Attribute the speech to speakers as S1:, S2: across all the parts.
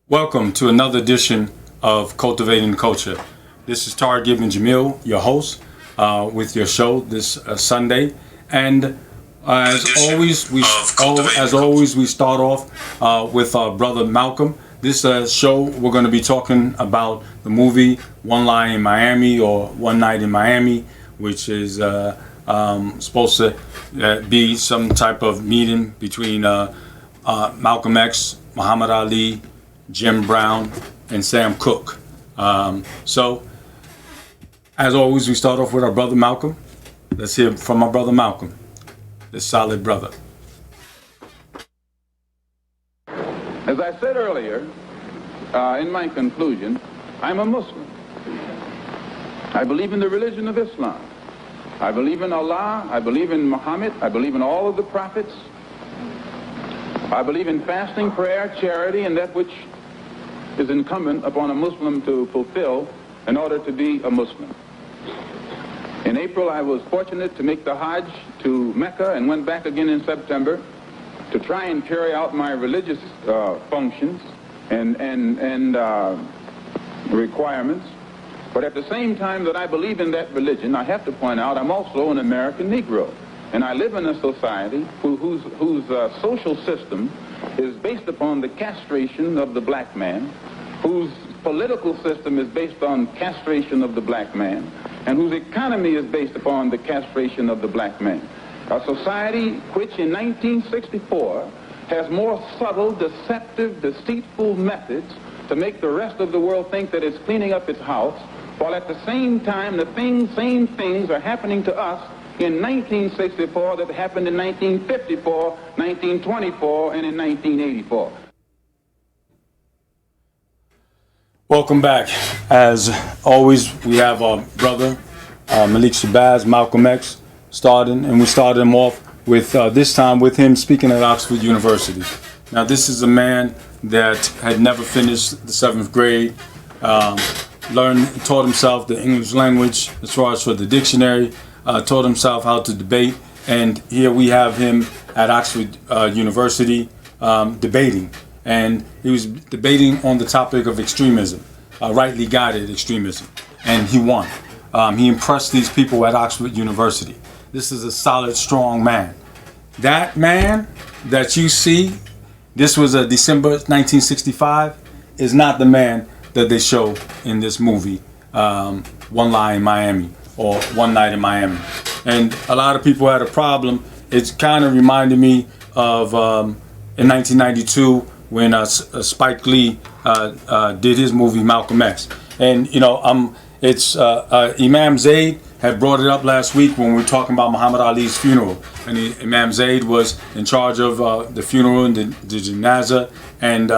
S1: Welcome to another edition of Cultivating Culture. This is Tariq Ibn Jamil, your host, with your show this Sunday. And as always, we start off with our brother Malcolm. This show, we're going to be talking about the movie One Lie in Miami, or One Night in Miami, which is supposed to be some type of meeting between Malcolm X, Muhammad Ali, Jim Brown, and Sam Cooke. So, as always, we start off with our brother Malcolm. Let's hear from our brother Malcolm, this solid brother.
S2: As I said earlier, in my conclusion, I'm a Muslim. I believe in the religion of Islam. I believe in Allah. I believe in Muhammad. I believe in all of the prophets. I believe in fasting, prayer, charity, and that which is incumbent upon a Muslim to fulfill in order to be a Muslim. In April, I was fortunate to make the Hajj to Mecca and went back again in September to try and carry out my religious functions and requirements. But at the same time that I believe in that religion, I have to point out I'm also an American Negro. And I live in a society whose social system is based upon the castration of the black man, whose political system is based on castration of the black man, and whose economy is based upon the castration of the black man. A society which in 1964 has more subtle, deceptive, deceitful methods to make the rest of the world think that it's cleaning up its house, while at the same time the same things are happening to us in 1964 that happened in 1954, 1924, and in 1984.
S1: Welcome back. As always, we have our brother Malik Shabazz, Malcolm X, and we started him off with this time with him speaking at Oxford University. Now, this is a man that had never finished the 7th grade, taught himself the English language as far as for the dictionary, taught himself how to debate, and here we have him at Oxford University debating. And he was debating on the topic of extremism, rightly guided extremism, and he won. He impressed these people at Oxford University. This is a solid, strong man. That man that you see, this was a December 1965, is not the man that they show in this movie, One Lie in Miami, or One Night in Miami. And a lot of people had a problem. It's kind of reminded me of in 1992 when Spike Lee did his movie Malcolm X. And you know, Imam Zaid had brought it up last week when we were talking about Muhammad Ali's funeral, and Imam Zaid was in charge of the funeral and the janazah and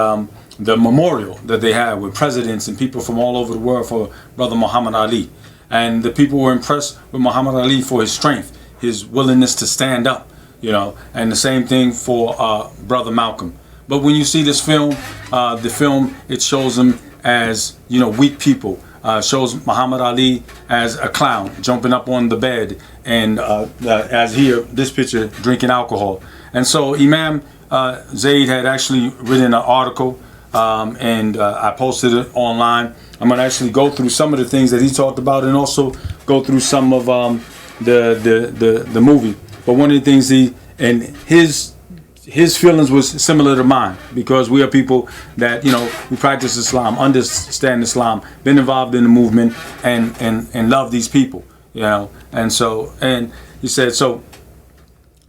S1: the memorial that they had with presidents and people from all over the world for Brother Muhammad Ali. And the people were impressed with Muhammad Ali for his strength, his willingness to stand up, you know, and the same thing for Brother Malcolm. But when you see this film, it shows them as, you know, weak people. Shows Muhammad Ali as a clown, jumping up on the bed, and as here, this picture, drinking alcohol. And so Imam Zaid had actually written an article, and I posted it online. I'm going to actually go through some of the things that he talked about, and also go through some of the movie. But one of the things his feelings was similar to mine, because we are people that, you know, we practice Islam, understand Islam, been involved in the movement, and love these people, you know. And he said, so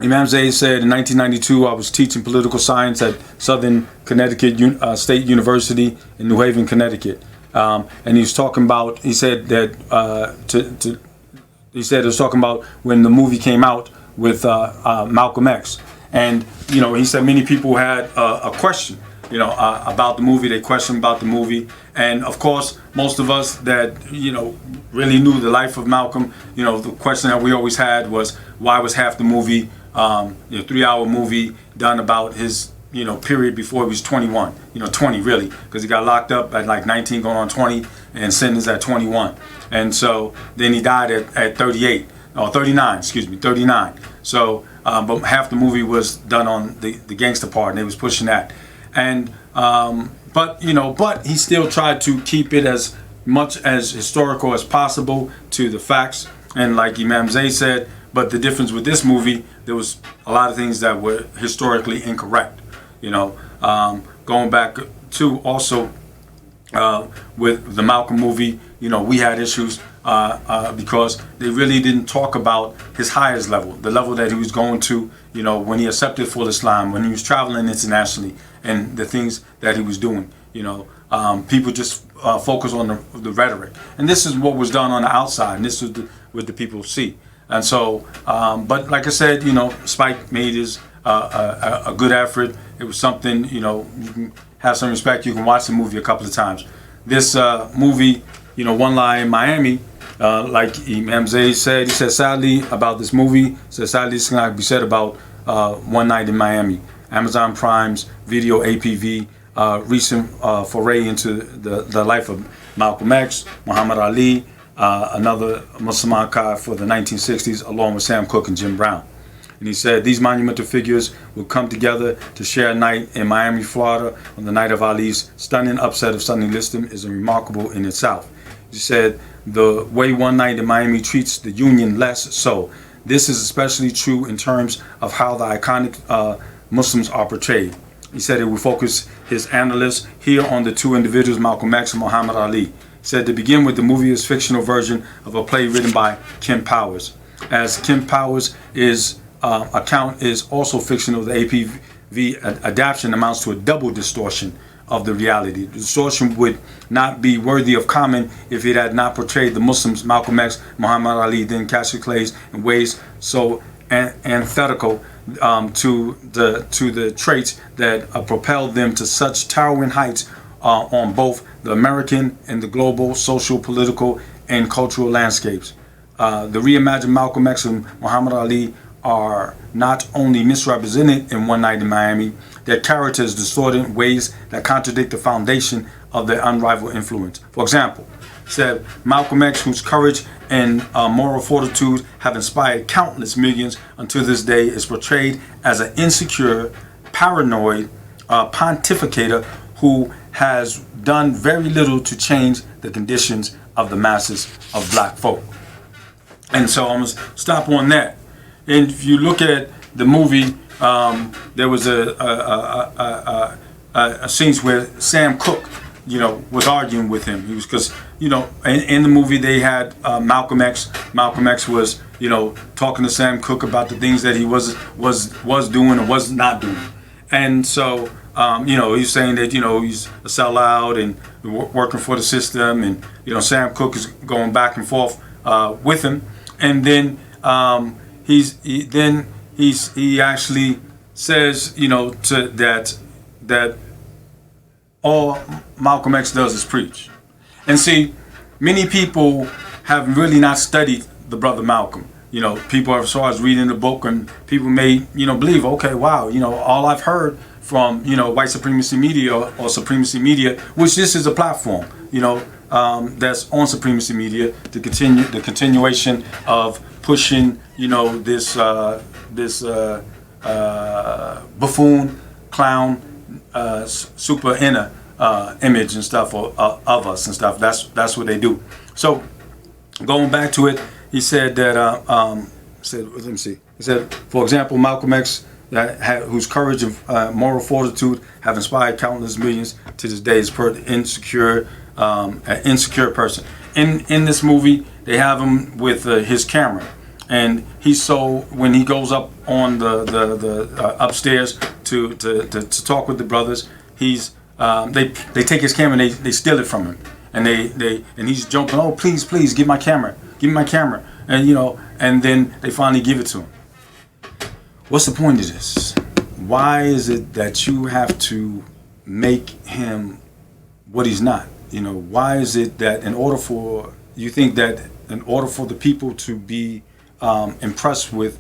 S1: Imam Zaid said, in 1992, I was teaching political science at Southern Connecticut State University in New Haven, Connecticut. And he was talking about, he said that, he said it was talking about when the movie came out with Malcolm X. And, you know, he said many people had a question, you know, about the movie. They questioned about the movie. And, of course, most of us that, you know, really knew the life of Malcolm, you know, the question that we always had was, why was half the movie, a 3-hour movie done about his, you know, period before he was 21, you know, 20 really, because he got locked up at like 19 going on 20 and sentenced at 21. And so then he died at 38, or 39, excuse me, 39. So, but half the movie was done on the gangster part, and they was pushing that. And but he still tried to keep it as much as historical as possible to the facts. And like Imam Zayd said, but the difference with this movie, there was a lot of things that were historically incorrect. Going back to also with the Malcolm movie, we had issues because they really didn't talk about his highest level, the level that he was going to, when he accepted full Islam, when he was traveling internationally, and the things that he was doing. People just focus on the rhetoric, and this is what was done on the outside, and this is what the people see. And so, but like I said, Spike made his a good effort. It was something, you can have some respect. You can watch the movie a couple of times. This movie, One Lie in Miami, like Imam Zayd said, he said sadly about this movie, sadly this cannot be said about One Night in Miami. Amazon Prime's video APV, recent foray into the life of Malcolm X, Muhammad Ali, another Muslim icon for the 1960s, along with Sam Cooke and Jim Brown. And he said these monumental figures will come together to share a night in Miami, Florida, on the night of Ali's stunning upset of Sonny Liston is remarkable in itself. He said the way One Night in Miami treats the Union less so. This is especially true in terms of how the iconic Muslims are portrayed. He said it will focus his analysis here on the two individuals, Malcolm X and Muhammad Ali. He said to begin with, the movie is a fictional version of a play written by Kim Powers. As Kim Powers' account is also fictional, the APV adaptation amounts to a double distortion of the reality. The distortion would not be worthy of comment if it had not portrayed the Muslims, Malcolm X, Muhammad Ali, then Cassius Clay, in ways so antithetical to the traits that propelled them to such towering heights on both the American and the global social, political, and cultural landscapes. The reimagined Malcolm X and Muhammad Ali are not only misrepresented in One Night in Miami, their characters distorted in ways that contradict the foundation of their unrivaled influence. For example, said Malcolm X, whose courage and moral fortitude have inspired countless millions until this day, is portrayed as an insecure, paranoid pontificator who has done very little to change the conditions of the masses of black folk. And so I'm going to stop on that. And if you look at the movie, there was a scene where Sam Cooke, was arguing with him. He was because in the movie they had Malcolm X. Malcolm X was talking to Sam Cooke about the things that he was doing and was not doing, and so he's saying that he's a sellout and working for the system, and Sam Cooke is going back and forth with him, and then he actually says to that all Malcolm X does is preach. And see, many people have really not studied the brother Malcolm. People as far as reading the book, and people may believe, okay, wow, all I've heard from white supremacy media or supremacy media, which this is a platform that's on supremacy media to continue the continuation of pushing this buffoon, clown, super inner image and stuff of us and stuff. That's what they do. So going back to it, he said that let me see. He said, for example, Malcolm X, whose courage and moral fortitude have inspired countless millions to this day, is an insecure person. In this movie, they have him with his camera. And when he goes up on the upstairs to talk with the brothers, they take his camera and they steal it from him, and he's jumping, oh please give me my camera, and then they finally give it to him. What's the point of this? Why is it that you have to make him what he's not? Why is it that in order for the people to be impressed with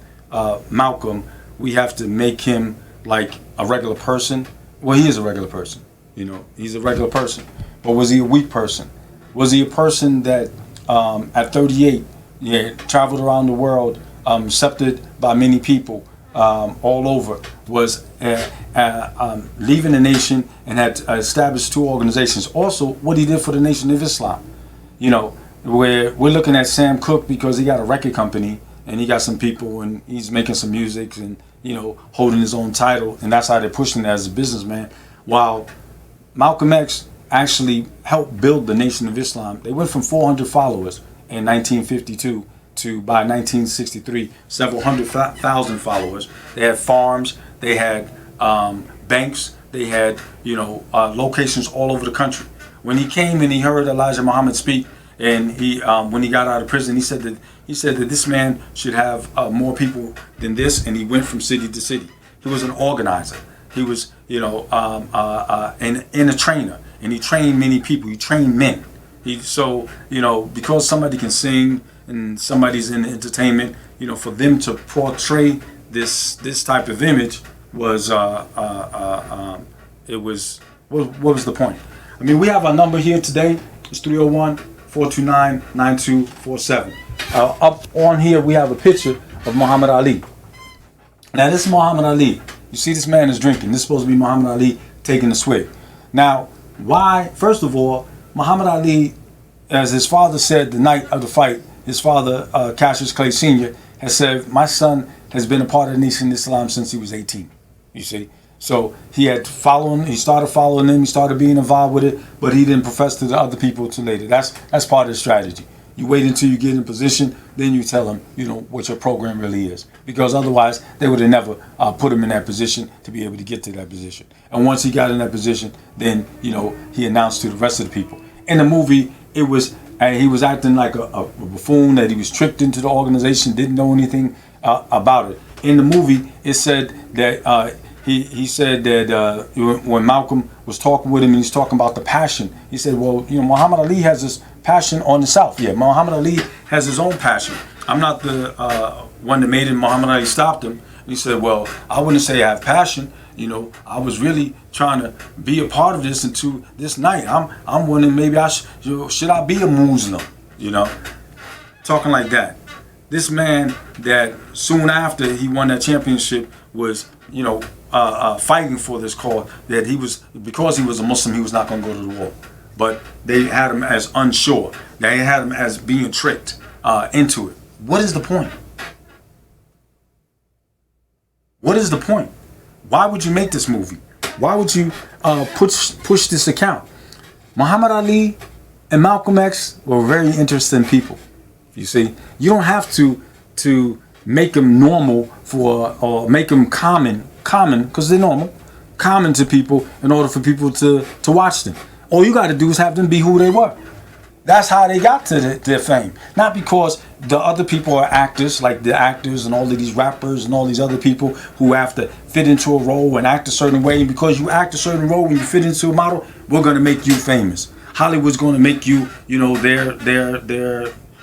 S1: Malcolm, we have to make him like a regular person? Well, he is a regular person. He's a regular person. But was he a weak person? Was he a person that at 38 traveled around the world, accepted by many people, all over, was leaving the nation and had established two organizations. Also, what he did for the Nation of Islam. You know, where we're looking at Sam Cooke because he got a record company and he got some people and he's making some music and, you know, holding his own title, and that's how they're pushing it as a businessman. While Malcolm X actually helped build the Nation of Islam. They went from 400 followers in 1952 to, by 1963, several hundred thousand followers. They had farms, they had banks, they had, you know, locations all over the country. When he came and he heard Elijah Muhammad speak, and he when he got out of prison, he said that this man should have more people than this, and he went from city to city. He was an organizer. He was, you know, and a trainer, and he trained many people. He trained men. So, you know, because somebody can sing and somebody's in entertainment, you know, for them to portray this type of image was it was what was the point? I mean, we have our number here today. It's 301-429-9247. Up on here, we have a picture of Muhammad Ali. Now, this is Muhammad Ali. You see, this man is drinking. This is supposed to be Muhammad Ali taking a swig. Now, why? First of all, Muhammad Ali, as his father said the night of the fight, his father, Cassius Clay Sr., has said, my son has been a part of the Nation of Islam since he was 18. You see? So he started following them, he started being involved with it, but he didn't profess to the other people till later. That's part of the strategy. You wait until you get in position, then you tell them, you know, what your program really is. Because otherwise, they would have never put him in that position to be able to get to that position. And once he got in that position, then, you know, he announced to the rest of the people. In the movie, he was acting like a buffoon, that he was tricked into the organization, didn't know anything about it. In the movie, it said that he said that when Malcolm was talking with him and he's talking about the passion, he said, well, you know, Muhammad Ali has this passion on the South. Yeah, Muhammad Ali has his own passion. I'm not the one that made him. Muhammad Ali stopped him. And he said, well, I wouldn't say I have passion. You know, I was really trying to be a part of this until this night. I'm wondering, maybe should I be a Muslim? You know, talking like that. This man that soon after he won that championship was, you know, fighting for this cause, that because he was a Muslim, he was not going to go to the war. But they had him as unsure. They had him as being tricked into it. What is the point? What is the point? Why would you make this movie? Why would you push this account? Muhammad Ali and Malcolm X were very interesting people. You see, you don't have to make them normal or make them common because they're normal, common to people in order for people to watch them. All you got to do is have them be who they were. That's how they got to their fame. Not because the other people are actors, like the actors and all of these rappers and all these other people who have to fit into a role and act a certain way. And because you act a certain role and you fit into a model, we're going to make you famous. Hollywood's going to make you, you know, their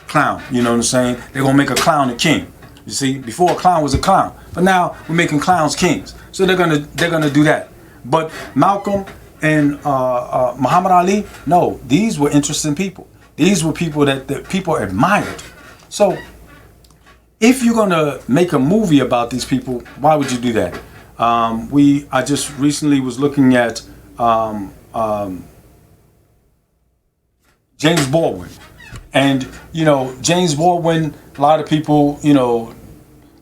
S1: clown. You know what I'm saying? They're going to make a clown a king. You see, before a clown was a clown, but now we're making clowns kings. So they're gonna do that. But Malcolm and Muhammad Ali, no, these were interesting people. These were people that people admired. So if you're gonna make a movie about these people, why would you do that? I just recently was looking at James Baldwin. And, you know, James Baldwin, a lot of people, you know,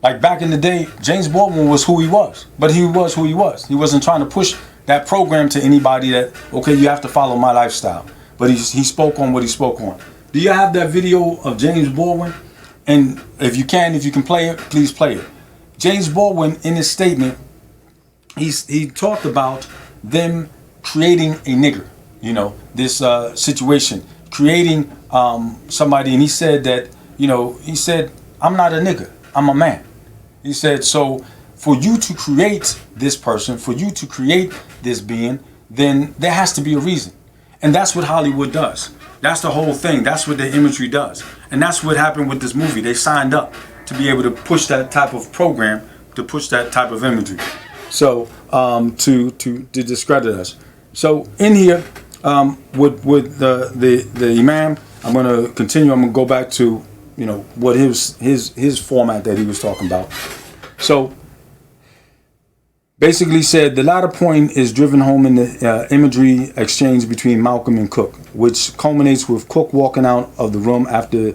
S1: like back in the day, James Baldwin was who he was. But he was who he was. He wasn't trying to push that program to anybody that, okay, you have to follow my lifestyle. But he spoke on what he spoke on. Do you have that video of James Baldwin? And if you can play it, please play it. James Baldwin, in his statement, he talked about them creating a nigger, you know, this situation, creating somebody, and he said that, you know, he said, I'm not a nigger, I'm a man. He said, so for you to create this person, for you to create this being, then there has to be a reason. And that's what Hollywood does. That's the whole thing. That's what the imagery does. And that's what happened with this movie. They signed up to be able to push that type of program, to push that type of imagery. So to discredit us. So in here, with the Imam, I'm going to continue. I'm going to go back to, you know, what his format that he was talking about. So basically said the latter point is driven home in the imagery exchange between Malcolm and Cook, which culminates with Cook walking out of the room after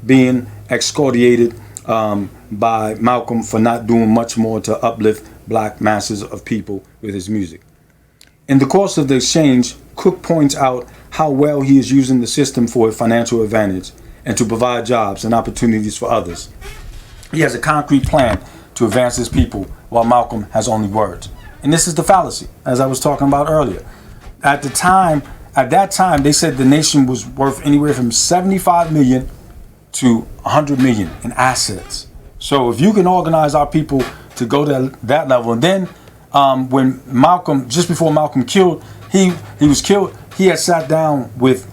S1: being excoriated by Malcolm for not doing much more to uplift black masses of people with his music. In the course of the exchange, Cook points out how well he is using the system for a financial advantage and to provide jobs and opportunities for others. He has a concrete plan to advance his people, while Malcolm has only words. And this is the fallacy, as I was talking about earlier. At that time, they said the nation was worth anywhere from 75 million to 100 million in assets. So if you can organize our people to go to that level, and then when Malcolm, just before Malcolm killed, he was killed, he had sat down with,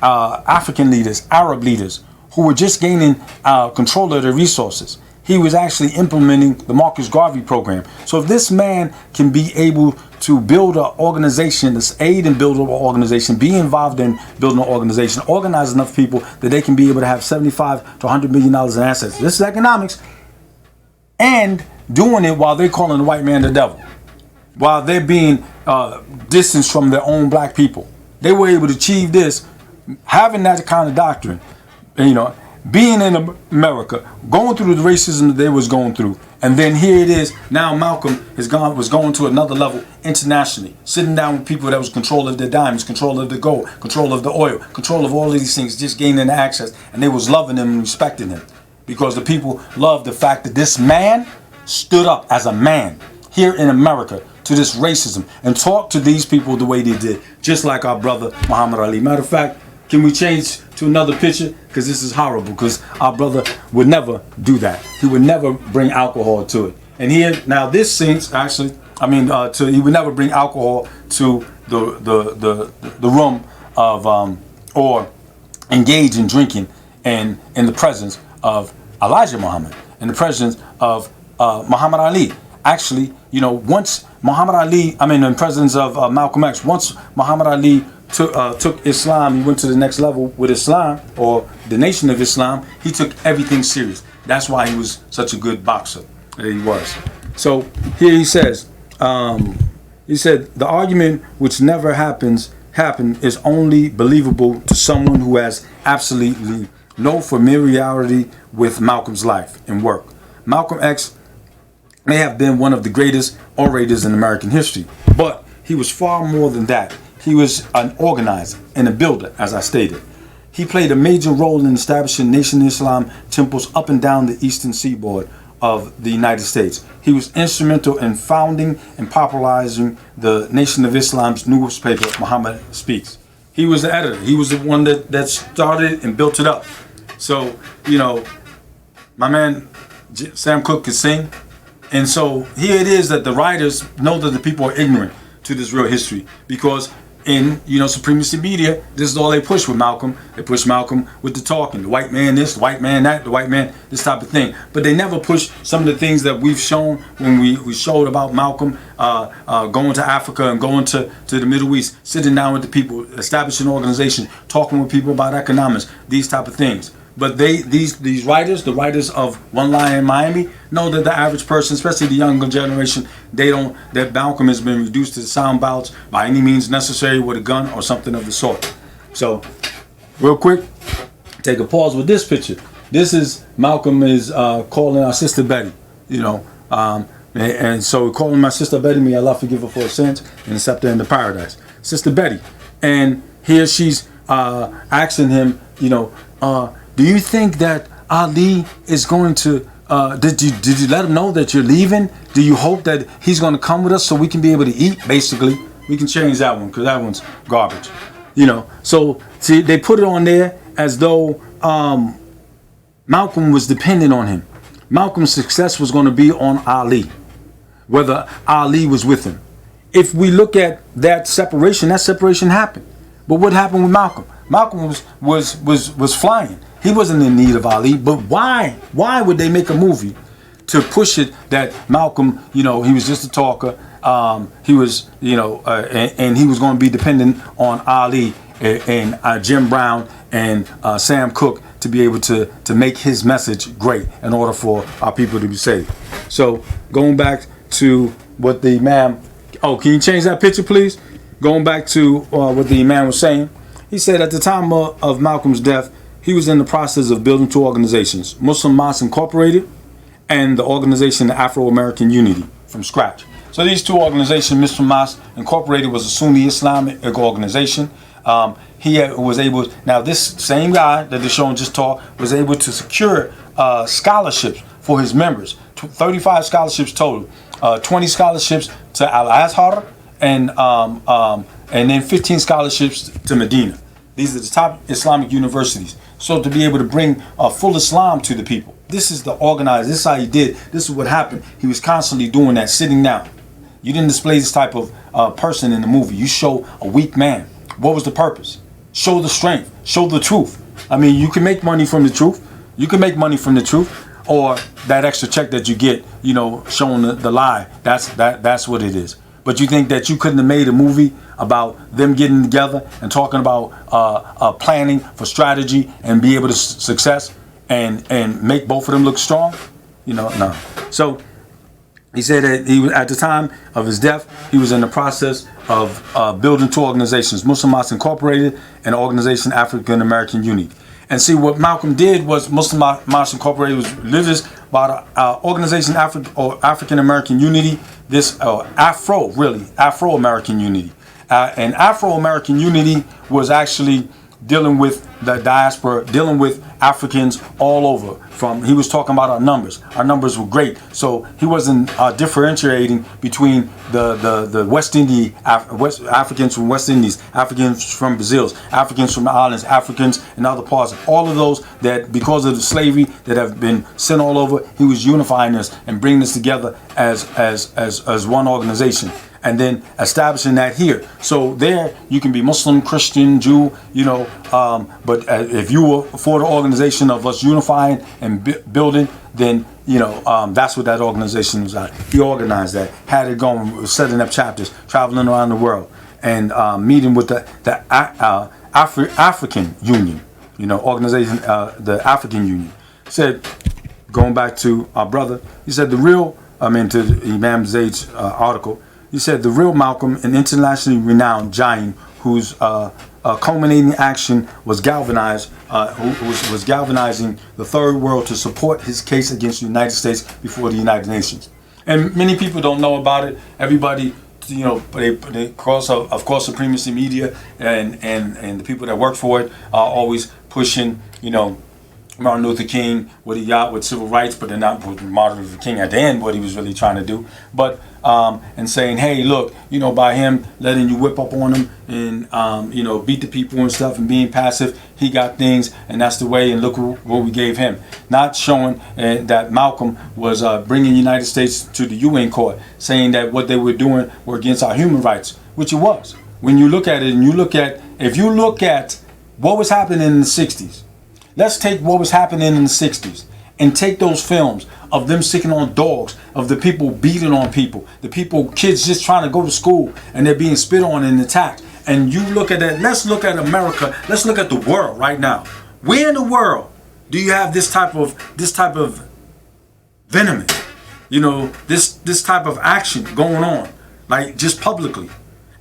S1: African leaders, Arab leaders, who were just gaining control of their resources. He was actually implementing the Marcus Garvey program. So if this man can be able to build an organization, this aid in building an organization, be involved in building an organization, organize enough people that they can be able to have 75 to 100 million dollars in assets. This is economics. And doing it while they're calling the white man the devil, while they're being distanced from their own black people. They were able to achieve this, having that kind of doctrine, being in America, going through the racism that they was going through, and then here it is. Now Malcolm was going to another level internationally, sitting down with people that was control of their diamonds, control of the gold, control of the oil, control of all of these things, just gaining access, and they was loving him and respecting him, because the people loved the fact that this man stood up as a man here in America to this racism and talked to these people the way they did, just like our brother Muhammad Ali. Matter of fact, can we change to another picture? Because this is horrible, because our brother would never do that. He would never bring alcohol to it. And here, now this sinks, actually, he would never bring alcohol to the room of, or engage in drinking and in the presence of Elijah Muhammad, in the presence of Muhammad Ali. Actually, once Muhammad Ali, in the presence of Malcolm X, once Muhammad Ali took Islam, he went to the next level with Islam, or the Nation of Islam. He took everything serious. That's why he was such a good boxer that he was. So here he says, he said, the argument which never happened is only believable to someone who has absolutely no familiarity with Malcolm's life and work. Malcolm X may have been one of the greatest orators in American history, but he was far more than that. He was an organizer and a builder, as I stated. He played a major role in establishing Nation of Islam temples up and down the eastern seaboard of the United States. He was instrumental in founding and popularizing the Nation of Islam's newspaper, Muhammad Speaks. He was the editor. He was the one that started and built it up. So, my man Sam Cooke could sing. And so here it is that the writers know that the people are ignorant to this real history, because in supremacy media, this is all they push with Malcolm. They push Malcolm with the talking, the white man this, the white man that, the white man this type of thing. But they never push some of the things that we've shown when we showed about Malcolm going to Africa and going to the Middle East, sitting down with the people, establishing an organization, talking with people about economics, these type of things. But these writers, the writers of One Lie in Miami, know that the average person, especially the younger generation, that Malcolm has been reduced to sound bites by any means necessary with a gun or something of the sort. So, real quick, take a pause with this picture. This is Malcolm is calling our sister Betty, and so calling my sister Betty, may Allah forgive her for her sins and accept her into paradise. Sister Betty, and here she's asking him, do you think that Ali is going to, did you let him know that you're leaving? Do you hope that he's going to come with us so we can be able to eat? Basically, we can change that one because that one's garbage. So see, they put it on there as though Malcolm was dependent on him. Malcolm's success was going to be on Ali, whether Ali was with him. If we look at that separation happened. But what happened with Malcolm? Malcolm was flying. He wasn't in need of Ali, but why? Why would they make a movie to push it that Malcolm, he was just a talker, he was, and he was going to be dependent on Ali and Jim Brown and Sam Cooke to be able to make his message great in order for our people to be saved. So going back to what the Imam. Oh, can you change that picture, please? Going back to what the Imam was saying. He said at the time of Malcolm's death, he was in the process of building two organizations, Muslim Mosque Incorporated and the organization Afro-American Unity, from scratch. So these two organizations, Muslim Mosque Incorporated was a Sunni Islamic organization. He was able, now this same guy that the show just taught was able to secure scholarships for his members, 35 scholarships total, 20 scholarships to Al-Azhar, and then 15 scholarships to Medina. These are the top Islamic universities. So to be able to bring full Islam to the people. This is the organized, this is how he did, this is what happened. He was constantly doing that, sitting down. You didn't display this type of person in the movie. You show a weak man. What was the purpose? Show the strength, show the truth. I mean, you can make money from the truth. You can make money from the truth, or that extra check that you get, you know, showing the lie. That's what it is. But you think that you couldn't have made a movie about them getting together and talking about planning for strategy and be able to success and make both of them look strong? You know, no. So he said that he was, at the time of his death, he was in the process of building two organizations, Muslim Mosque Incorporated and Organization African American Unity. And see, what Malcolm did was Muslim Mosque Incorporated was religious about Organization African American Unity, this Afro-American Unity. And Afro-American Unity was actually dealing with the diaspora, dealing with Africans all over. He was talking about our numbers. Our numbers were great. So he wasn't differentiating between the West Indies, Africans from West Indies, Africans from Brazil, Africans from the islands, Africans in other parts. All of those that, because of the slavery that have been sent all over, he was unifying us and bringing us together as one organization. And then establishing that here. So there you can be Muslim, Christian, Jew, you know, but if you were for the organization of us unifying and building, then, you know, that's what that organization was at. He organized that, had it going, setting up chapters, traveling around the world, and meeting with the African Union, you know, organization, the African Union. Said, going back to our brother, he said to Imam Zayd's article, he said the real Malcolm, an internationally renowned giant whose culminating action was galvanizing the third world to support his case against the United States before the United Nations. And many people don't know about it. Everybody, you know, they cross, of course, supremacy media and the people that work for it are always pushing, you know, Martin Luther King, what he got with civil rights, but they're not with Martin Luther King at the end, what he was really trying to do. But, and saying, hey, look, you know, by him letting you whip up on him and, you know, beat the people and stuff and being passive, he got things, and that's the way, and look what we gave him. Not showing that Malcolm was bringing the United States to the UN court, saying that what they were doing were against our human rights, which it was. When you look at it, and if you look at what was happening in the 60s, let's take what was happening in the 60s and take those films of them sticking on dogs, of the people beating on people, kids just trying to go to school and they're being spit on and attacked. And you look at that, let's look at America, let's look at the world right now. Where in the world do you have this type of venom, you know, this type of action going on, like just publicly?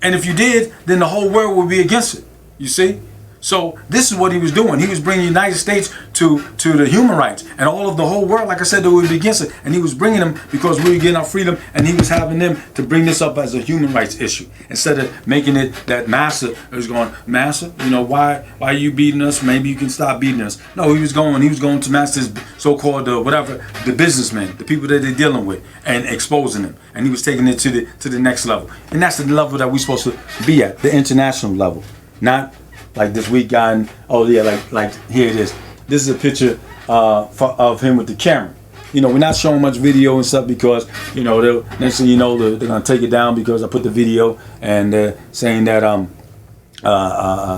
S1: And if you did, then the whole world would be against it, you see? So this is what he was doing. He was bringing the United States to the human rights, and all of the whole world, like I said, they would be against it. And he was bringing them because we were getting our freedom, and he was having them to bring this up as a human rights issue instead of making it that Massa was going, Massa, you know, why are you beating us? Maybe you can stop beating us. No, he was going to Massa's so-called the businessmen, the people that they're dealing with, and exposing them. And he was taking it to the next level, and that's the level that we're supposed to be at, the international level, not like this weak guy, and oh yeah, like here it is. This is a picture of him with the camera. You know, we're not showing much video and stuff because, you know, next thing you know, they're gonna take it down because I put the video, and they're saying that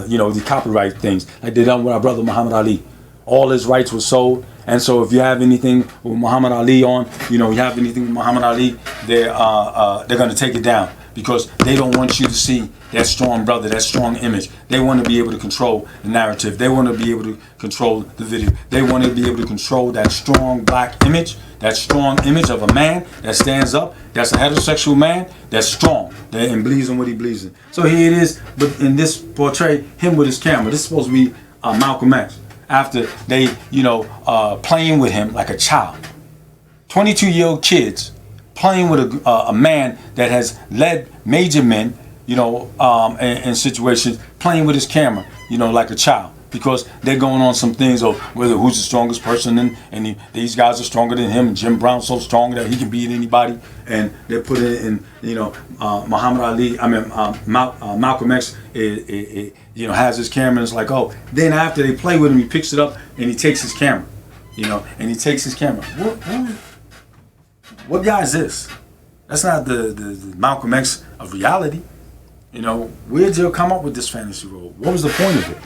S1: you know, the copyright things like they done with our brother Muhammad Ali. All his rights were sold, and so if you have anything with Muhammad Ali on, you know, you have anything with Muhammad Ali, they're gonna take it down, because they don't want you to see that strong brother, that strong image. They want to be able to control the narrative. They want to be able to control the video. They want to be able to control that strong black image that strong image of a man that stands up, that's a heterosexual man, that's strong, and believes in what he believes in. So here it is, but in this portray him with his camera. This is supposed to be Malcolm X. After they, playing with him like a child. 22-year-old kids playing with a man that has led major men, in situations, playing with his camera, like a child. Because they're going on some things of whether who's the strongest person, and these guys are stronger than him, and Jim Brown's so strong that he can beat anybody, and they're putting it in, Malcolm X, has his camera, and it's like, oh, then after they play with him, he picks it up, and he takes his camera, and he takes his camera. What guy is this? That's not the Malcolm X of reality. Where'd you come up with this fantasy role? What was the point of it?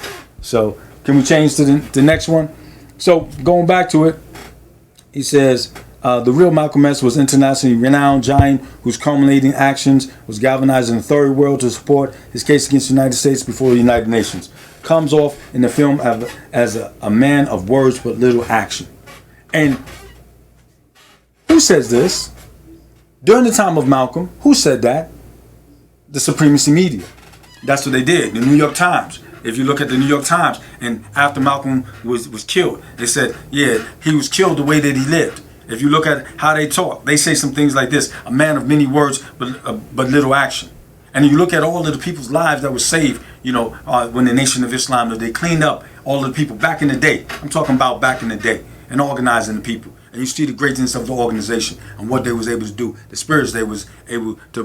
S1: So, can we change to the next one? So, going back to it, he says, the real Malcolm X was internationally renowned giant whose culminating actions was galvanizing the third world to support his case against the United States before the United Nations. Comes off in the film as a man of words but little action. And who says this? During the time of Malcolm, who said that? The supremacy media. That's what they did. The New York Times. If you look at the New York Times, and after Malcolm was killed, they said, yeah, he was killed the way that he lived. If you look at how they talk, they say some things like this: a man of many words, but little action. And you look at all of the people's lives that were saved, when the Nation of Islam, they cleaned up all of the people back in the day. I'm talking about back in the day, and organizing the people. And you see the greatness of the organization and what they was able to do, the spirits they was able to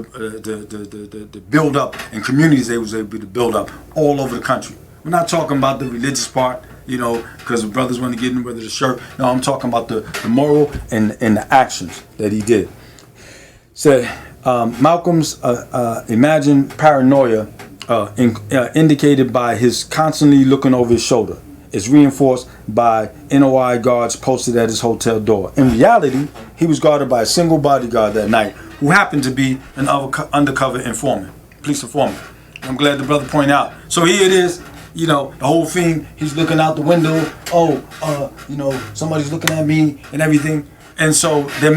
S1: build up, and communities they was able to build up all over the country. We're not talking about the religious part, because the brothers want to get in whether the shirt. No, I'm talking about the moral and the actions that he did. So Malcolm's imagined paranoia indicated by his constantly looking over his shoulder is reinforced by NOI guards posted at his hotel door. In reality, he was guarded by a single bodyguard that night, who happened to be an undercover informant, police informant. I'm glad the brother pointed out. So here it is, the whole thing, he's looking out the window, somebody's looking at me and everything. And so they're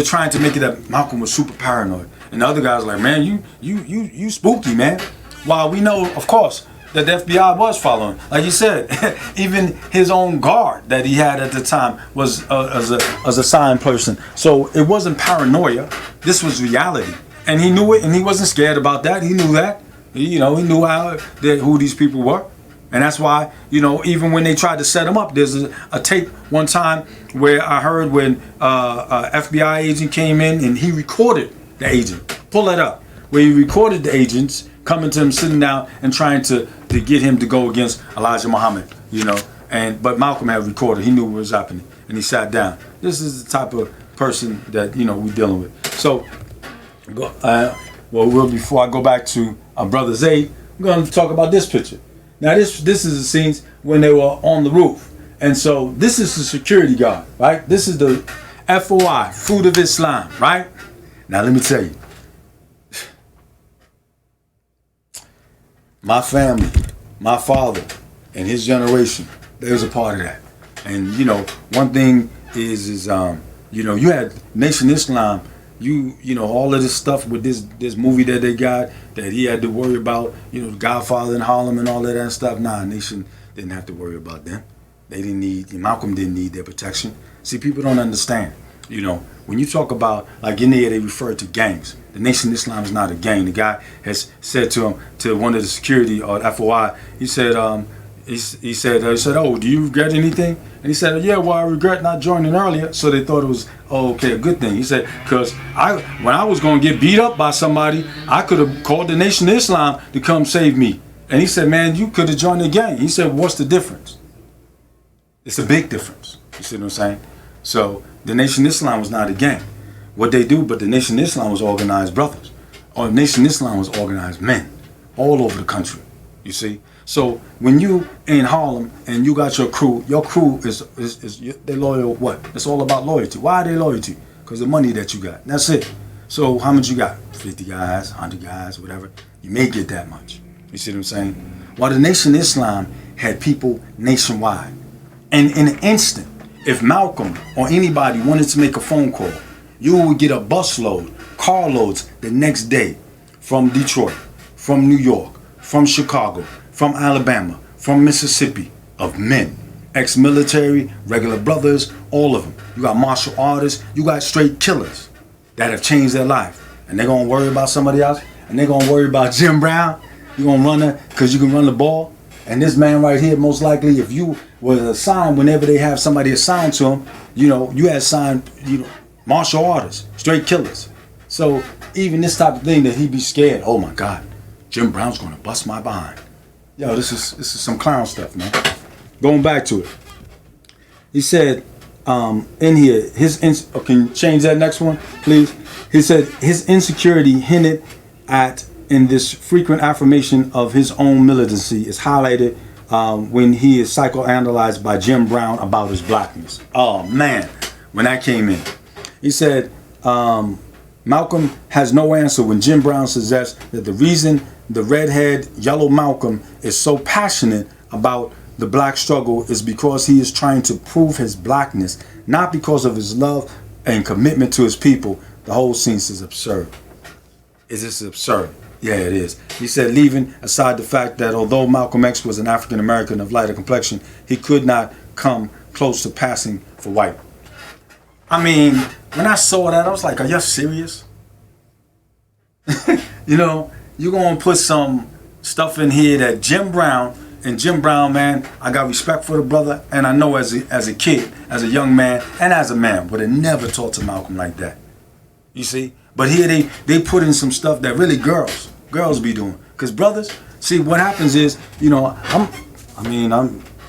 S1: trying to make it that Malcolm was super paranoid. And the other guys are like, man, you spooky, man. While we know, of course, that the FBI was following. Like you said, even his own guard that he had at the time was as a signed person. So it wasn't paranoia. This was reality. And he knew it, and he wasn't scared about that. He knew that. He knew who these people were. And that's why, even when they tried to set him up, there's a tape one time where I heard when a FBI agent came in and he recorded the agent. Pull that up. Where he recorded the agents coming to him, sitting down and trying to get him to go against Elijah Muhammad, but Malcolm had recorded. He knew what was happening, and he sat down. This is the type of person that we're dealing with. So, before I go back to Brother Zayd, I'm going to talk about this picture. Now, this is the scenes when they were on the roof, and so this is the security guard, right? This is the FOI, Fruit of Islam, right? Now, let me tell you. My family, my father, and his generation, they was a part of that. And one thing is you had Nation Islam, all of this stuff with this movie that they got that he had to worry about, the Godfather in Harlem and all of that stuff. Nah, Nation didn't have to worry about them. Malcolm didn't need their protection. See, people don't understand. When you talk about, like in there, they refer to gangs. The Nation of Islam is not a gang. The guy has said to one of the security or FOI, he said, he said, oh, do you regret anything? And he said, yeah, well, I regret not joining earlier. So they thought it was, a good thing. He said, because when I was going to get beat up by somebody, I could have called the Nation of Islam to come save me. And he said, man, you could have joined the gang. He said, what's the difference? It's a big difference. You see what I'm saying? So the Nation of Islam was not a gang. What they do, but the Nation of Islam was organized brothers. Or the Nation of Islam was organized men all over the country. You see? So when you in Harlem and you got your crew is they loyal what? It's all about loyalty. Why are they loyalty? Because the money that you got. That's it. So how much you got? 50 guys, 100 guys, whatever. You may get that much. You see what I'm saying? While the Nation of Islam had people nationwide. And in an instant, If Malcolm or anybody wanted to make a phone call, you would get a busload, carloads the next day from Detroit, from New York, from Chicago, from Alabama, from Mississippi, of men. Ex-military, regular brothers, all of them. You got martial artists, you got straight killers that have changed their life. And they're going to worry about somebody else, and they're going to worry about Jim Brown. You're going to run it because you can run the ball. And this man right here, most likely, if you were assigned, whenever they have somebody assigned to him, you had assigned, martial artists, straight killers. So even this type of thing that he'd be scared, oh my God, Jim Brown's going to bust my behind. Yo, this is some clown stuff, man. Going back to it. He said, in here, can you change that next one, please? He said his insecurity hinted at in this frequent affirmation of his own militancy is highlighted when he is psychoanalyzed by Jim Brown about his blackness. Oh man, when that came in. He said, Malcolm has no answer when Jim Brown suggests that the reason the redhead yellow Malcolm is so passionate about the black struggle is because he is trying to prove his blackness, not because of his love and commitment to his people. The whole scene is absurd. Is this absurd? Yeah, it is. He said, leaving aside the fact that although Malcolm X was an African American of lighter complexion, he could not come close to passing for white. I mean, when I saw that, I was like, are you serious? You're going to put some stuff in here that Jim Brown, man, I got respect for the brother, and I know as a kid, as a young man, and as a man, would have never talked to Malcolm like that. You see? But here they put in some stuff that really girls be doing. Because brothers, see, what happens is, I'm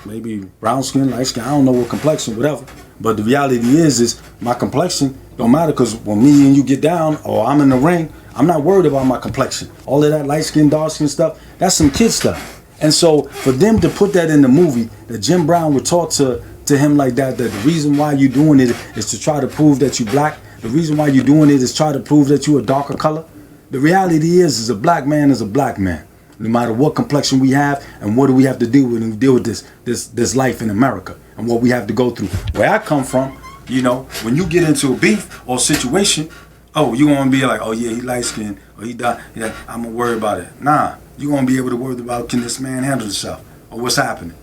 S1: maybe brown skin, light skin, I don't know what complexion, whatever. But the reality is my complexion don't matter, because when me and you get down, or I'm in the ring, I'm not worried about my complexion. All of that light skin, dark skin stuff, that's some kid stuff. And so for them to put that in the movie, that Jim Brown would talk to him like that the reason why you're doing it is to try to prove that you black. The reason why you're doing it is try to prove that you're a darker color. The reality is a black man is a black man. No matter what complexion we have and what do we have to deal with when we deal with this life in America and what we have to go through. Where I come from, when you get into a beef or situation, you're going to be like, oh yeah, he light skinned, or he died. I'm going to worry about it. Nah, you're going to be able to worry about, can this man handle himself? Or what's happening?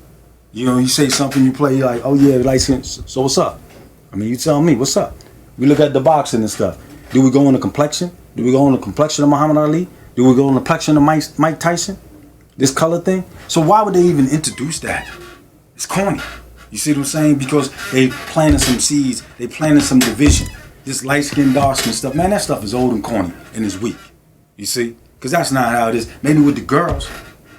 S1: You say something, you play, you're like, oh yeah, light skinned, so what's up? I mean, you tell me, what's up? We look at the boxing and stuff. Do we go on the complexion? Do we go on the complexion of Muhammad Ali? Do we go on the complexion of Mike Tyson? This color thing? So why would they even introduce that? It's corny. You see what I'm saying? Because they planted some seeds. They planted some division. This light skin, dark skin stuff. Man, that stuff is old and corny and it's weak. You see? Because that's not how it is. Maybe with the girls,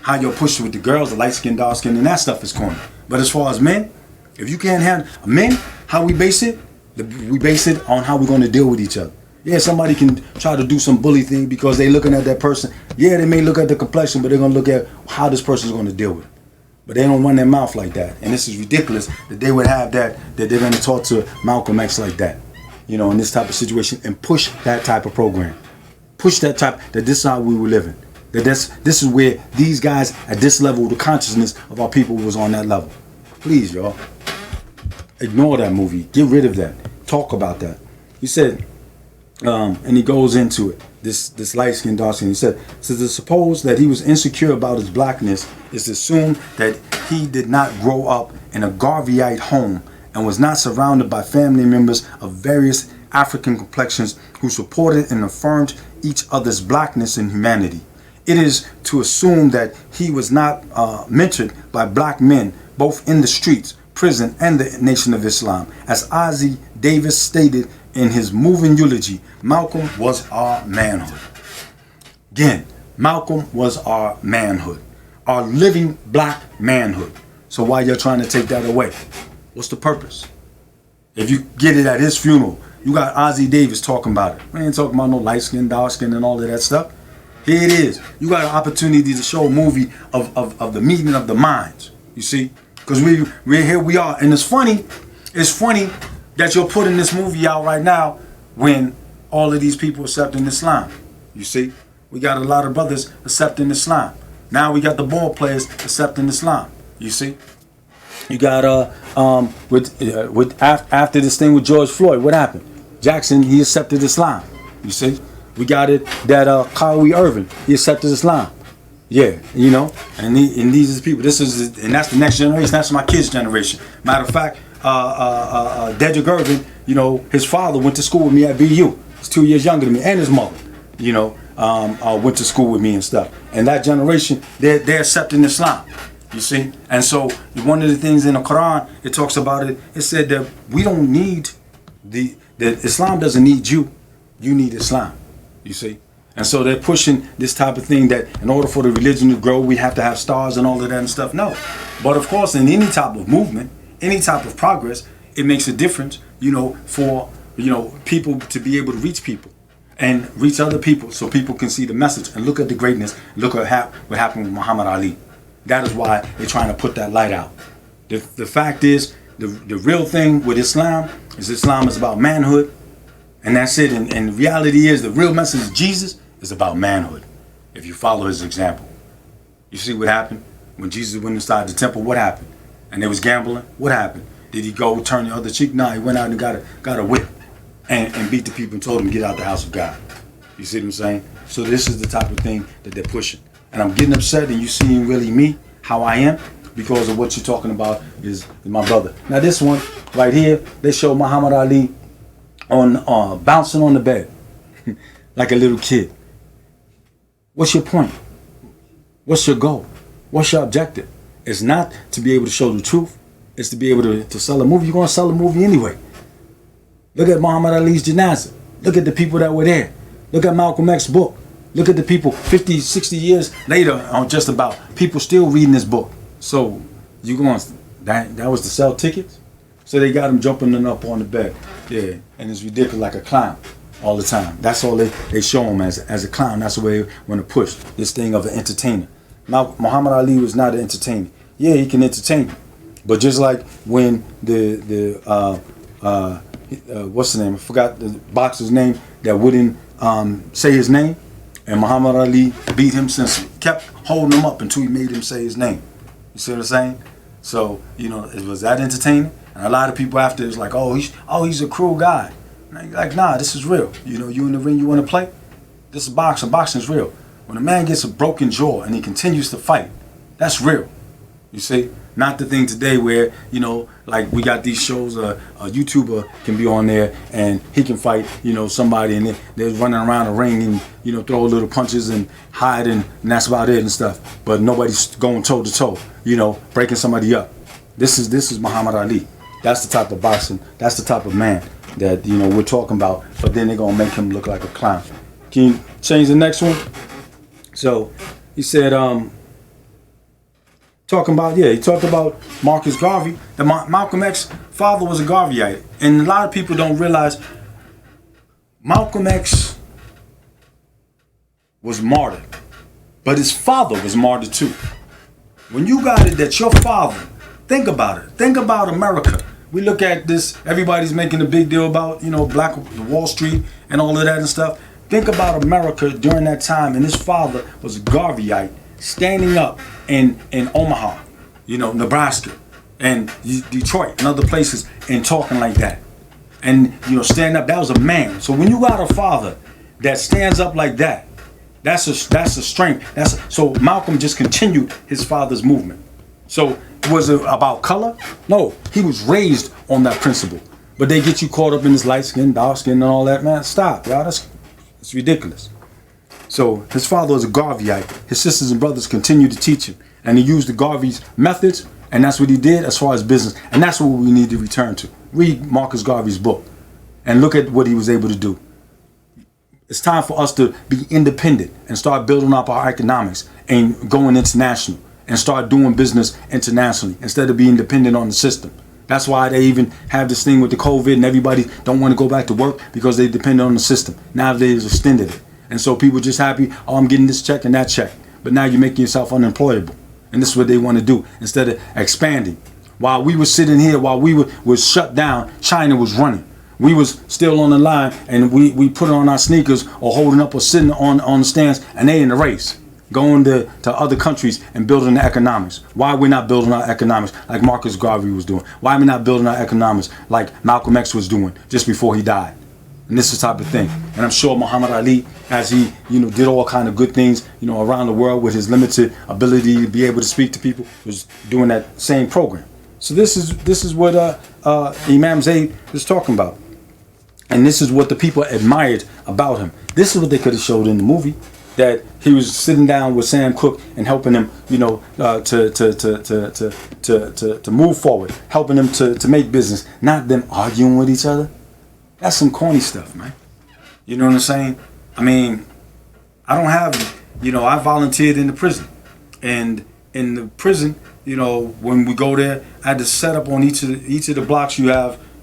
S1: how you're pushing with the girls, the light skin, dark skin, and that stuff is corny. But as far as men, if you can't handle men, how we base it? We base it on how we're going to deal with each other. Yeah, somebody can try to do some bully thing because they're looking at that person. Yeah, they may look at the complexion, but they're going to look at how this person's going to deal with it. But they don't run their mouth like that. And this is ridiculous that they would have that they're going to talk to Malcolm X like that, in this type of situation, and push that type of program. Push that type, that this is how we were living. That this is where these guys at this level, the consciousness of our people was on that level. Please, y'all. Ignore that movie. Get rid of that. Talk about that. He said, and he goes into it, this light skin, dark skin. He said, to suppose that he was insecure about his blackness is to assume that he did not grow up in a Garveyite home and was not surrounded by family members of various African complexions who supported and affirmed each other's blackness and humanity. It is to assume that he was not mentored by black men, both in the streets, prison, and the Nation of Islam. As Ozzie Davis stated in his moving eulogy, Malcolm was our manhood. Again, Malcolm was our manhood, our living black manhood. So why you're trying to take that away? What's the purpose? If you get it at his funeral, you got Ozzie Davis talking about it. We ain't talking about no light skin, dark skin, and all of that stuff. Here it is. You got an opportunity to show a movie of the meeting of the minds. You see? Because we're here we are. And it's funny that you're putting this movie out right now when all of these people accepting Islam. You see? We got a lot of brothers accepting Islam. Now we got the ball players accepting Islam. You see? You got after this thing with George Floyd, what happened? Jackson, he accepted Islam. You see, we got it that Kyrie Irving, he accepted Islam. Yeah, you know, and these are the people. And that's the next generation. That's my kids' generation. Matter of fact, Dedrick Irving, you know, his father went to school with me at BU. He's 2 years younger than me, and his mother, you know, went to school with me and stuff. And that generation, they're accepting Islam. You see, and so one of the things in the Quran, it talks about it. It said that we don't need that Islam doesn't need you. You need Islam. You see. And so they're pushing this type of thing that in order for the religion to grow, we have to have stars and all of that and stuff. No. But of course, in any type of movement, any type of progress, it makes a difference, you know, for, you know, people to be able to reach people and reach other people so people can see the message and look at the greatness. Look at what happened with Muhammad Ali. That is why they're trying to put that light out. The fact is, the real thing with Islam is about manhood. And that's it. And the reality is, the real message of Jesus is about manhood. If you follow his example. You see what happened? When Jesus went inside the temple, what happened? And they was gambling, what happened? Did he go turn the other cheek? No, he went out and got a whip and beat the people and told them to get out the house of God. You see what I'm saying? So this is the type of thing that they're pushing. And I'm getting upset and you seeing really me, how I am, because of what you're talking about is my brother. Now this one right here, they show Muhammad Ali on bouncing on the bed like a little kid. What's your point? What's your goal? What's your objective? It's not to be able to show the truth. It's to be able to sell a movie. You're going to sell a movie anyway. Look at Muhammad Ali's janazah. Look at the people that were there. Look at Malcolm X's book. Look at the people 50, 60 years later on just about people still reading this book. So you going that was to sell tickets? So they got him jumping up on the bed. Yeah, and it's ridiculous like a clown all the time. That's all they show him as a clown. That's the way they want to push this thing of an entertainer. Now, Muhammad Ali was not an entertainer. Yeah, he can entertain you. But just like when what's the name? I forgot the boxer's name that wouldn't say his name. And Muhammad Ali beat him since kept holding him up until he made him say his name. You see what I'm saying? So, you know, it was that entertaining. And a lot of people after it's like, he's a cruel guy. And you're like, nah, this is real. You know, you in the ring, you want to play? This is boxing. Boxing's real. When a man gets a broken jaw and he continues to fight, that's real. You see? Not the thing today where, you know, like we got these shows, a YouTuber can be on there and he can fight, you know, somebody and they're running around the ring and, you know, throw little punches and hide and that's about it and stuff. But nobody's going toe to toe, you know, breaking somebody up. This is Muhammad Ali. That's the type of boxing, that's the type of man that, you know, we're talking about. But then they're going to make him look like a clown. Can you change the next one? So he said, he talked about Marcus Garvey. That Malcolm X's father was a Garveyite. And a lot of people don't realize Malcolm X was martyred. But his father was martyred too. When you got it that your father, think about it. Think about America. We look at this, everybody's making a big deal about, you know, Black Wall Street and all of that and stuff. Think about America during that time, and his father was a Garveyite standing up in Omaha, you know, Nebraska, and Detroit and other places and talking like that. And, you know, stand up, that was a man. So when you got a father that stands up like that, that's a strength. So Malcolm just continued his father's movement. So was it about color? No, he was raised on that principle. But they get you caught up in this light skin, dark skin, and all that, man. Stop, y'all. It's ridiculous. So his father was a Garveyite. His sisters and brothers continued to teach him. And he used the Garvey's methods, and that's what he did as far as business. And that's what we need to return to. Read Marcus Garvey's book and look at what he was able to do. It's time for us to be independent and start building up our economics and going international and start doing business internationally instead of being dependent on the system. That's why they even have this thing with the COVID and everybody don't want to go back to work because they depend on the system. Now they've extended it. And so people just happy, I'm getting this check and that check. But now you're making yourself unemployable. And this is what they want to do instead of expanding. While we were sitting here, while we was shut down, China was running. We was still on the line and we put on our sneakers or holding up or sitting on the stands and they in the race. going to other countries and building the economics? Why are we not building our economics like Marcus Garvey was doing? Why are we not building our economics like Malcolm X was doing just before he died? And this is the type of thing. And I'm sure Muhammad Ali, as he, did all kind of good things, around the world with his limited ability to be able to speak to people, was doing that same program. So this is what Imam Zayd is talking about. And this is what the people admired about him. This is what they could have showed in the movie, that he was sitting down with Sam Cooke and helping him, to move forward, helping him to make business, not them arguing with each other. That's some corny stuff, man. You know what I'm saying? I mean, I don't have, I volunteered in the prison. And in the prison, when we go there, I had to set up on each of the blocks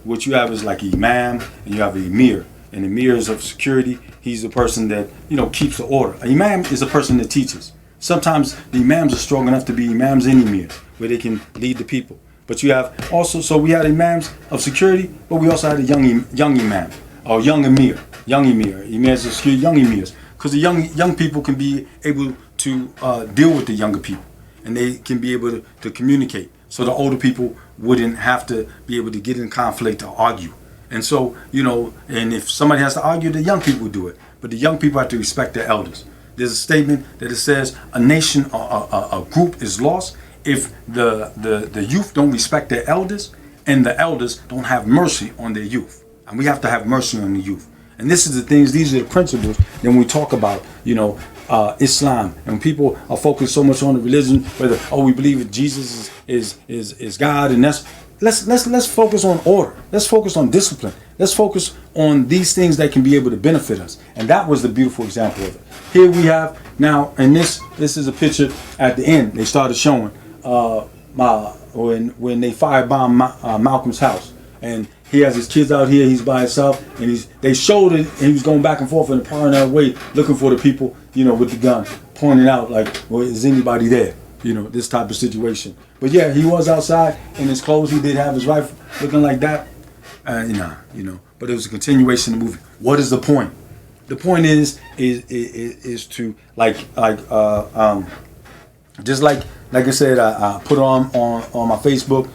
S1: what you have is like imam, and you have an emir. And the emir is of security. He's the person that, keeps the order. An imam is a person that teaches. Sometimes the imams are strong enough to be imams and emirs, where they can lead the people. But you have also, so we had imams of security, but we also had a young imam, or young emir, emirs of security, young emirs. Because the young people can be able to deal with the younger people, and they can be able to communicate. So the older people wouldn't have to be able to get in conflict or argue. And so, and if somebody has to argue, the young people would do it. But the young people have to respect their elders. There's a statement that it says a nation, a group is lost if the youth don't respect their elders, and the elders don't have mercy on their youth. And we have to have mercy on the youth. And this is the things, these are the principles that when we talk about, Islam, and people are focused so much on the religion, whether, we believe that Jesus is God, and let's focus on order. Let's focus on discipline. Let's focus on these things that can be able to benefit us. And that was the beautiful example of it. Here we have now, and this is a picture at the end. They started showing when they firebombed Malcolm's house, and he has his kids out here. He's by himself, and they showed it, and he was going back and forth in a paranoid way, looking for the people, with the gun, pointing out like, well, is anybody there? This type of situation. But yeah, he was outside in his clothes. He did have his rifle looking like that. But it was a continuation of the movie. What is the point? The point is to just like I said, I put it on my Facebook.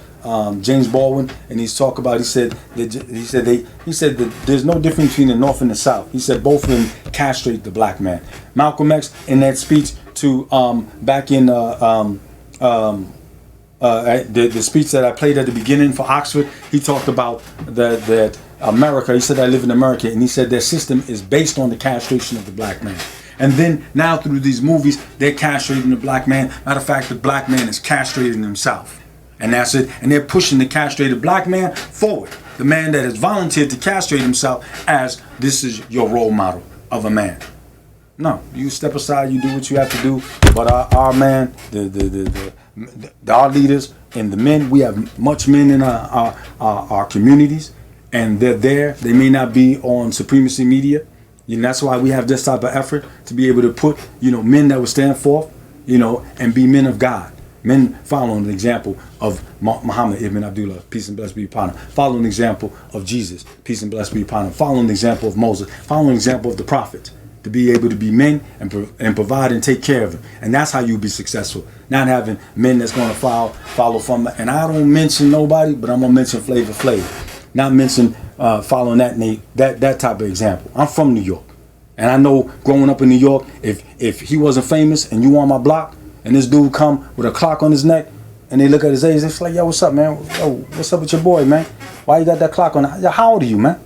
S1: James Baldwin, and he's talk about. He said that there's no difference between the North and the South. He said both of them castrate the black man. Malcolm X, in that speech to back in the speech that I played at the beginning for Oxford, he talked about that America. He said, I live in America, and he said their system is based on the castration of the black man. And then now through these movies, they're castrating the black man. Matter of fact, the black man is castrating himself. And that's it. And they're pushing the castrated black man forward. The man that has volunteered to castrate himself as this is your role model of a man. No, you step aside, you do what you have to do. But our man, our leaders and the men, we have much men in our communities, and they're there. They may not be on supremacy media. And that's why we have this type of effort to be able to put, men that will stand forth, and be men of God. Men following the example of Muhammad ibn Abdullah, peace and blessings be upon him. Following the example of Jesus, peace and blessings be upon him. Following the example of Moses. Following the example of the prophets. To be able to be men and provide and take care of them. And that's how you be successful. Not having men that's going to follow from. And I don't mention nobody, but I'm going to mention Flavor Flav. Not mention following that type of example. I'm from New York. And I know growing up in New York, if he wasn't famous and you on my block, and this dude come with a clock on his neck, and they look at his age, it's like, yo, what's up, man? Yo, what's up with your boy, man? Why you got that clock on? How old are you, man?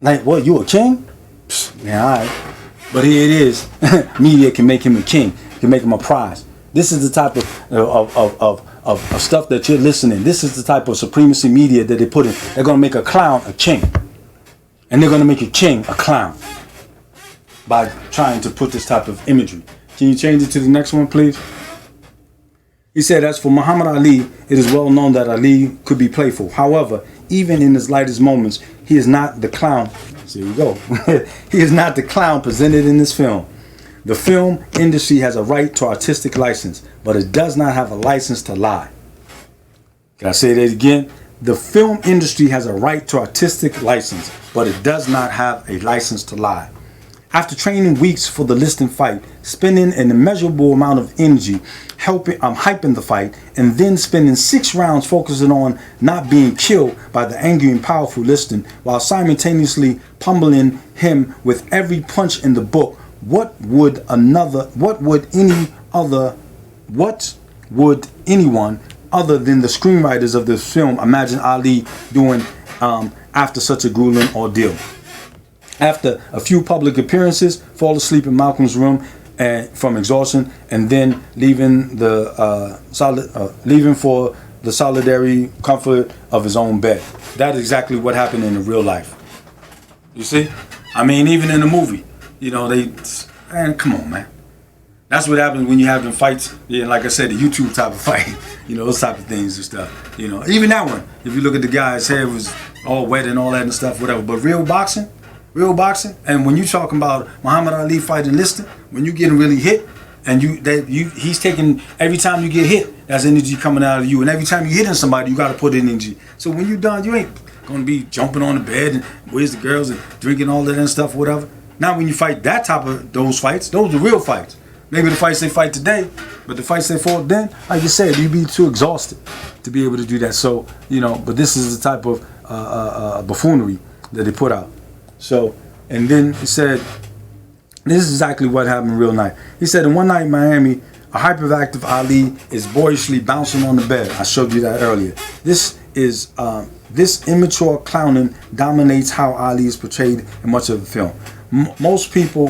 S1: Like, what, you a king? Yeah, all right. But here it is. Media can make him a king, can make him a prize. This is the type of stuff that you're listening. This is the type of supremacy media that they put in. They're going to make a clown a king. And they're going to make a king a clown by trying to put this type of imagery. Can you change it to the next one, please? He said, as for Muhammad Ali, it is well known that Ali could be playful. However, even in his lightest moments, he is not the clown. So here we go. He is not the clown presented in this film. The film industry has a right to artistic license, but it does not have a license to lie. Can I say that again? The film industry has a right to artistic license, but it does not have a license to lie. After training weeks for the listing fight, spending an immeasurable amount of energy hyping the fight, and then spending 6 rounds focusing on not being killed by the angry and powerful listing, while simultaneously pummeling him with every punch in the book, what would anyone other than the screenwriters of this film imagine Ali doing after such a grueling ordeal? After a few public appearances, fall asleep in Malcolm's room from exhaustion, and then leaving for the solitary comfort of his own bed. That is exactly what happened in real life. You see? I mean, even in the movie, you know, man, come on, man. That's what happens when you have them fights. Yeah, like I said, the YouTube type of fight. You know, those type of things and stuff. You know, even that one. If you look at the guy, his hair was all wet and all that and stuff, whatever. But real boxing, and when you talking about Muhammad Ali fighting listing, when you getting really hit, and he's taking, every time you get hit, that's energy coming out of you, and every time you hitting somebody, you got to put in energy. So when you done, you ain't gonna be jumping on the bed and where's the girls and drinking all that and stuff, whatever. Now when you fight that type of those fights, those are real fights. Maybe the fights they fight today, but the fights they fought then, like you said, you'd be too exhausted to be able to do that. So, you know, but this is the type of buffoonery that they put out. So, and then he said, this is exactly what happened in real life. He said, in one night in Miami, a hyperactive Ali is boyishly bouncing on the bed. I showed you that earlier. This immature clowning dominates how Ali is portrayed in much of the film. Most people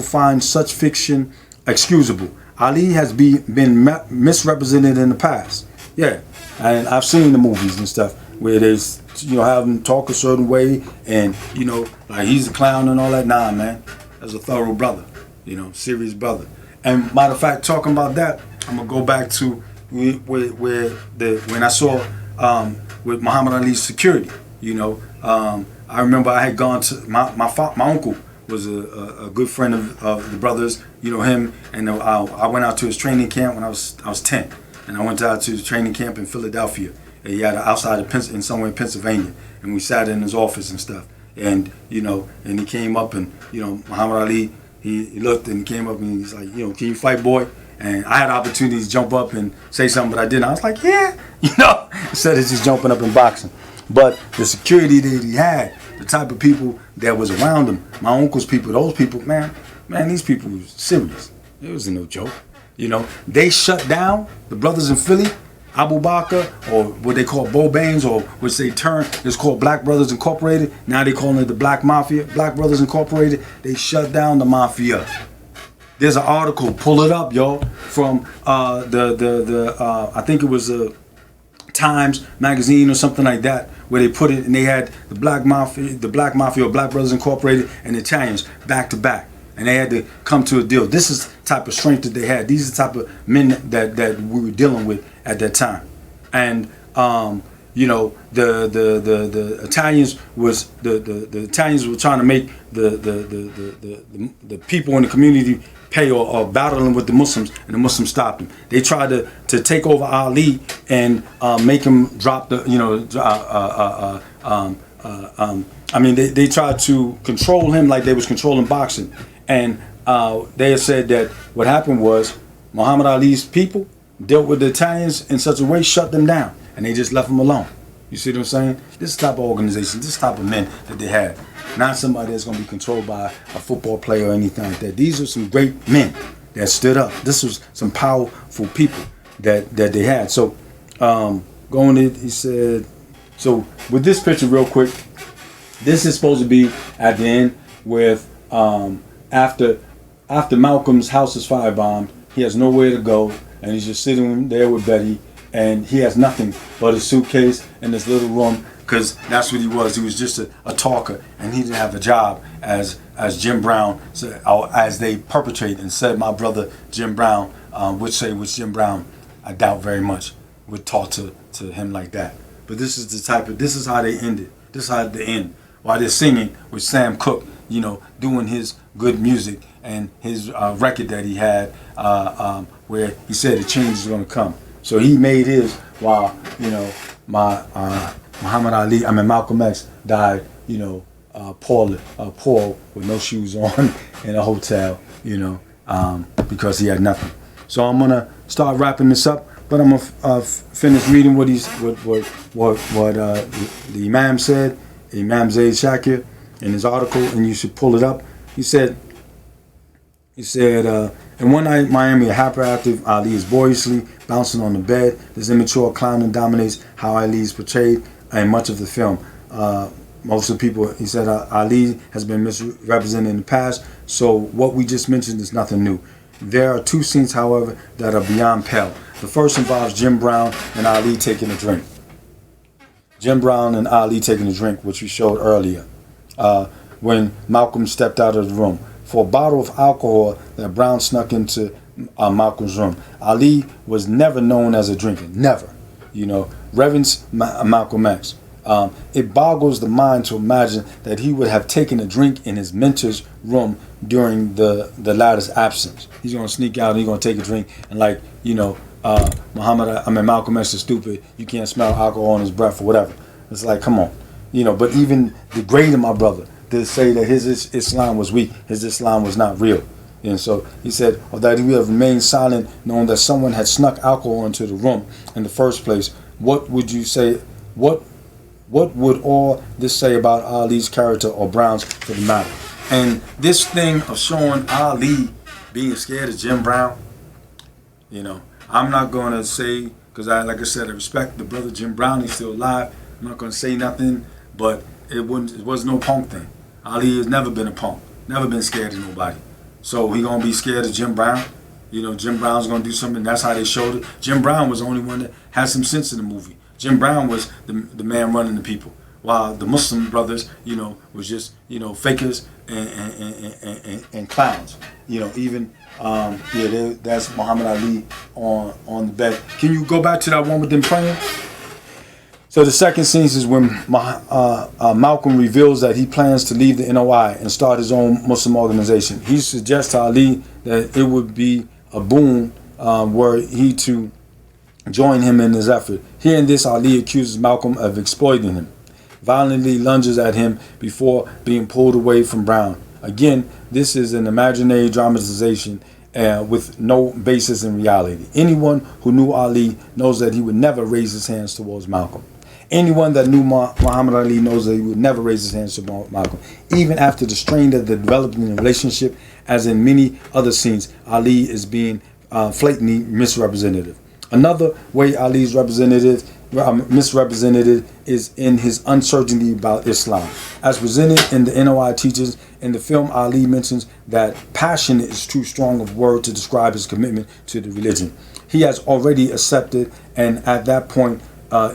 S1: find such fiction excusable. Ali has been misrepresented in the past. Yeah, and I've seen the movies and stuff where they, you know, have him talk a certain way, and you know, like he's a clown and all that. Nah, man, that's a thorough brother, you know, serious brother. And matter of fact, talking about that, I'm gonna go back to when I saw with Muhammad Ali's security. You know, I remember I had gone to my uncle was a good friend of the brothers. You know him, and I went out to his training camp when I was 10, and I went out to his training camp in Philadelphia. And he had outside of somewhere in Pennsylvania, and we sat in his office and stuff. And you know, and he came up, and you know, Muhammad Ali, he looked and he came up and he's like, you know, can you fight, boy? And I had opportunities to jump up and say something, but I didn't. I was like, yeah, you know, instead of just jumping up and boxing. But the security that he had, the type of people that was around him, my uncle's people, those people, man, these people was serious. It wasn't no joke. You know, they shut down the brothers in Philly, Abu Bakr, or what they call Bobanes, or which they turn, it's called Black Brothers Incorporated. Now they calling it the Black Mafia, Black Brothers Incorporated. They shut down the mafia. There's an article, pull it up, y'all, from I think it was Times magazine or something like that, where they put it, and they had the Black Mafia or Black Brothers Incorporated and the Italians back to back, and they had to come to a deal. This is the type of strength that they had. These are the type of men that we were dealing with at that time. And you know, the Italians was the Italians were trying to make the people in the community pay, or battling with the Muslims, and the Muslims stopped them. They tried to take over Ali and make him drop the, you know, I mean, they tried to control him like they was controlling boxing. And they said that what happened was Muhammad Ali's people dealt with the Italians in such a way, shut them down, and they just left them alone. You see what I'm saying? This type of organization, this type of men that they had. Not somebody that's going to be controlled by a football player or anything like that. These are some great men that stood up. This was some powerful people that they had. So, going in, he said, so with this picture real quick, this is supposed to be at the end with, after Malcolm's house is firebombed, he has nowhere to go, and he's just sitting there with Betty, and he has nothing but a suitcase in this little room, because that's what he was. He was just a talker, and he didn't have a job as Jim Brown, as they perpetrate and said. My brother Jim Brown would say, which Jim Brown, I doubt very much, would talk to him like that. But this is this is how they ended. This is how they end. While they're singing with Sam Cooke, you know, doing his good music and his record that he had, where he said the change is going to come. So he made his while, you know, Malcolm X died, you know, Paul with no shoes on in a hotel, because he had nothing. So I'm gonna start wrapping this up, but I'm gonna finish reading what the Imam said, Imam Zayd Shakir, in his article, and you should pull it up. He said, in one night, Miami, a hyperactive Ali is boyishly bouncing on the bed. This immature clowning dominates how Ali is portrayed in much of the film. Most of the people, he said, Ali has been misrepresented in the past, so what we just mentioned is nothing new. There are two scenes, however, that are beyond pale. The first involves Jim Brown and Ali taking a drink. Jim Brown and Ali taking a drink, which we showed earlier, when Malcolm stepped out of the room. For a bottle of alcohol that Brown snuck into Malcolm's room. Ali was never known as a drinker, never. Reverence Malcolm X. It boggles the mind to imagine that he would have taken a drink in his mentor's room during the latter's absence. He's going to sneak out and he's going to take a drink and Malcolm X is stupid. You can't smell alcohol in his breath or whatever. It's like, come on. But even degrading my brother to say that his Islam was weak, his Islam was not real. And so he said, or that he would have remained silent knowing that someone had snuck alcohol into the room in the first place. What would you say, what would all this say about Ali's character, or Brown's for the matter? And this thing of showing Ali being scared of Jim Brown, I'm not going to say, because like I said, I respect the brother Jim Brown, he's still alive. I'm not going to say nothing, but it was no punk thing. Ali has never been a punk, never been scared of nobody. So he gonna be scared of Jim Brown? Jim Brown's gonna do something. That's how they showed it. Jim Brown was the only one that had some sense in the movie. Jim Brown was the man running the people, while the Muslim brothers, was just fakers and clowns. That's Muhammad Ali on the bed. Can you go back to that one with them praying? So the second scene is when Malcolm reveals that he plans to leave the NOI and start his own Muslim organization. He suggests to Ali that it would be a boon were he to join him in his effort. Hearing this, Ali accuses Malcolm of exploiting him, violently lunges at him before being pulled away from Brown. Again, this is an imaginary dramatization with no basis in reality. Anyone who knew Ali knows that he would never raise his hands towards Malcolm. Anyone that knew Muhammad Ali knows that he would never raise his hands to Malcolm. Even after the strain of the developing relationship, as in many other scenes, Ali is being flatly misrepresented. Another way Ali is misrepresented is in his uncertainty about Islam. As presented in the NOI teachings, in the film, Ali mentions that passionate is too strong a word to describe his commitment to the religion. He has already accepted, and at that point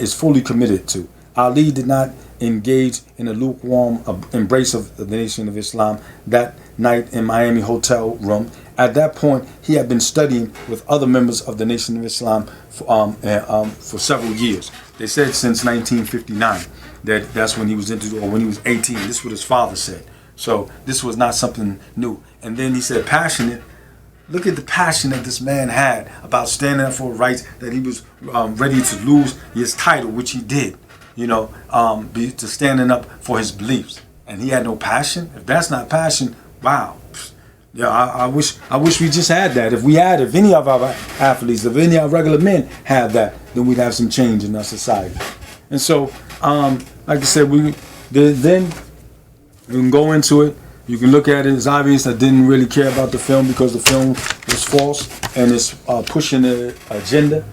S1: is fully committed to. Ali did not engage in a lukewarm embrace of the Nation of Islam that night in Miami hotel room. At that point, he had been studying with other members of the Nation of Islam for several years. They said since 1959 that's when he was into, or when he was 18. This is what his father said. So this was not something new. And then he said passionate. Look at the passion that this man had about standing up for rights, that he was ready to lose his title, which he did, to standing up for his beliefs. And he had no passion. If that's not passion, wow. Yeah, I wish we just had that. If any of our athletes, if any of our regular men had that, then we'd have some change in our society. And so, like I said, then we can go into it. You can look at it. It's obvious I didn't really care about the film because the film was false and it's pushing the agenda.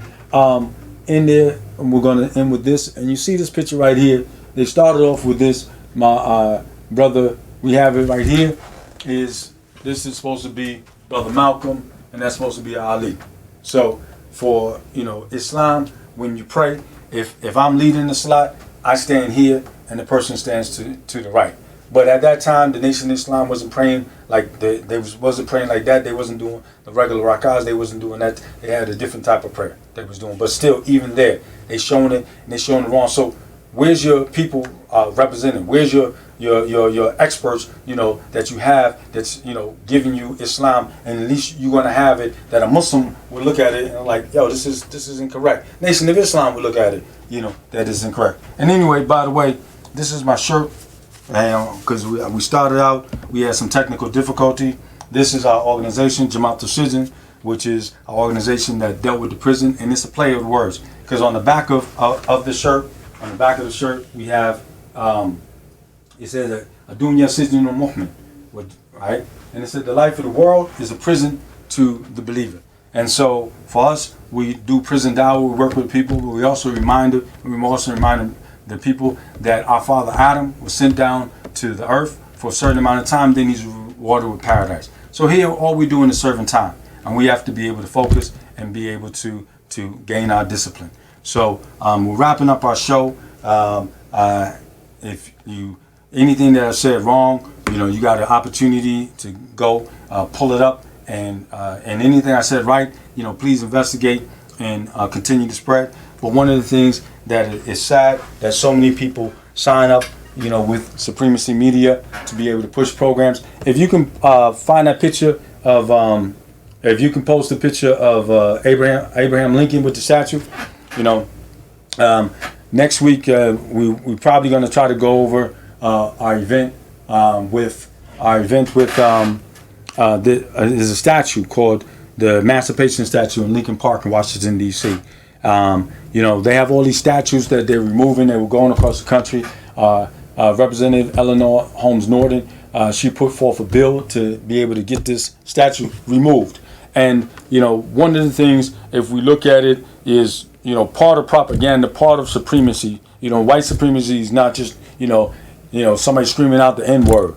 S1: In there, and we're going to end with this. And you see this picture right here. They started off with this. My brother, we have it right here. This is supposed to be Brother Malcolm, and that's supposed to be Ali. So for Islam, when you pray, if I'm leading the salat, I stand here and the person stands to the right. But at that time, the Nation of Islam wasn't praying like wasn't praying like that. They wasn't doing the regular rakahs. They wasn't doing that. They had a different type of prayer they was doing. But still, even there, they showing it and they showing it wrong. So where's your people represented? Where's your experts? That you have that's giving you Islam, and at least you're gonna have it that a Muslim will look at it and like, yo, this is incorrect. Nation of Islam will look at it, that is incorrect. And anyway, by the way, this is my shirt. because we started out, we had some technical difficulty. This is our organization, Jamaat al-Sijin, which is our organization that dealt with the prison, and it's a play of words. Because on the back of the shirt, we have it says Adunya Sijin al-Mu'min, right? And it said the life of the world is a prison to the believer. And so for us, we do prison dawah, we work with people, but we also remind the people that our father Adam was sent down to the earth for a certain amount of time, then he's rewarded with paradise. So here all we do in is serving time, and we have to be able to focus and be able to gain our discipline. So we're wrapping up our show. If you anything that I said wrong, you got an opportunity to go pull it up, and anything I said right, please investigate and continue to spread. But one of the things that is sad that so many people sign up, with Supremacy Media to be able to push programs. If you can find that picture of, if you can post a picture of Abraham Lincoln with the statue, next week we're probably going to try to go over our event with there's a statue called the Emancipation Statue in Lincoln Park in Washington, D.C. They have all these statues that they're removing. They were going across the country. Representative Eleanor Holmes Norton, she put forth a bill to be able to get this statue removed. And, one of the things, if we look at it, is, part of propaganda, part of supremacy. White supremacy is not just, somebody screaming out the N-word,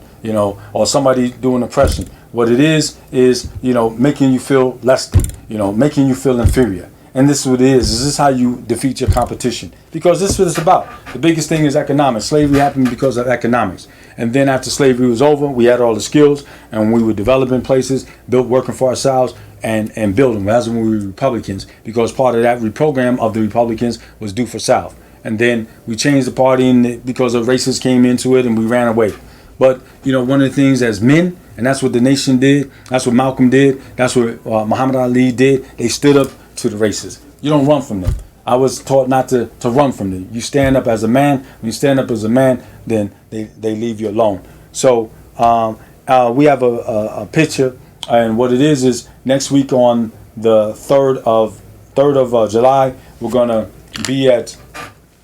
S1: or somebody doing oppression. What it is, making you feel less than, making you feel inferior. And this is what it is. This is how you defeat your competition. Because this is what it's about. The biggest thing is economics. Slavery happened because of economics. And then after slavery was over, we had all the skills, and we were developing places, working for ourselves, and building. That's when we were Republicans, because part of that reprogram of the Republicans was do for South. And then we changed the party because of racists came into it, and we ran away. But, one of the things as men, and that's what the nation did, that's what Malcolm did, that's what Muhammad Ali did, they stood up to the racists. You don't run from them. I was taught not to run from them. You stand up as a man. When you stand up as a man, then they leave you alone. So we have a picture, and what it is next week on the 3rd of July, we're gonna be at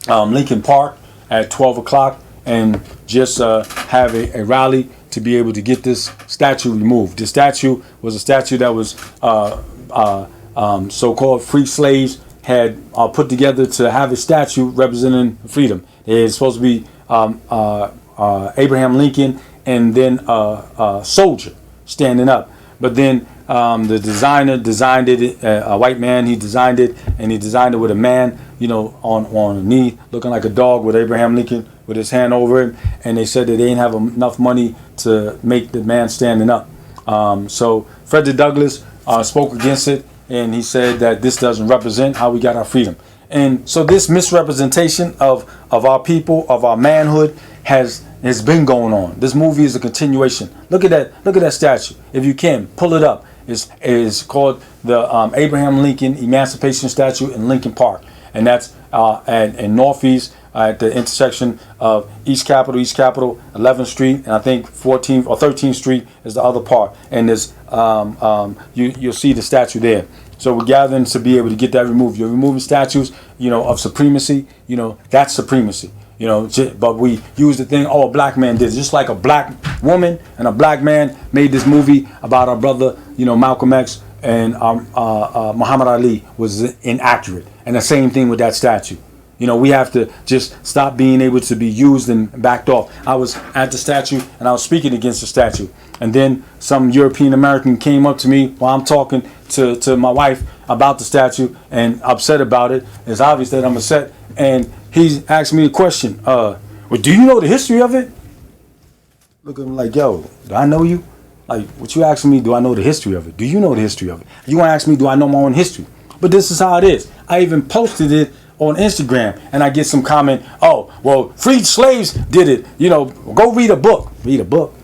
S1: Lincoln Park at 12 o'clock and just have a rally to be able to get this statue removed. The statue was a statue that was so-called free slaves had put together to have a statue representing freedom. It's supposed to be Abraham Lincoln and then a soldier standing up. But then the designer designed it, a white man, he designed it, and he designed it with a man, on a knee, looking like a dog with Abraham Lincoln with his hand over it. And they said that they didn't have enough money to make the man standing up. So Frederick Douglass spoke against it. And he said that this doesn't represent how we got our freedom. And so this misrepresentation of our people, of our manhood, has been going on. This movie is a continuation. Look at that statue. If you can, pull it up. It's called the Abraham Lincoln Emancipation Statue in Lincoln Park. And that's in Northeast at the intersection of East Capitol, 11th Street, and I think 14th or 13th Street is the other part. And there's you'll see the statue there. So we're gathering to be able to get that removed. You're removing statues, of supremacy. That's supremacy. But we use the thing. Oh, a black man did it. Just like a black woman and a black man made this movie about our brother, Malcolm X and Muhammad Ali was inaccurate. And the same thing with that statue. We have to just stop being able to be used and backed off. I was at the statue and I was speaking against the statue. And then some European American came up to me while I'm talking to my wife about the statue and upset about it. It's obvious that I'm upset. And he asked me a question. Well, do you know the history of it? Look at him like, yo, do I know you? Like, what you asking me, do I know the history of it? Do you know the history of it? You want to ask me, do I know my own history? But this is how it is. I even posted it on Instagram, and I get some comment, oh, well, freed slaves did it. Go read a book. Read a book.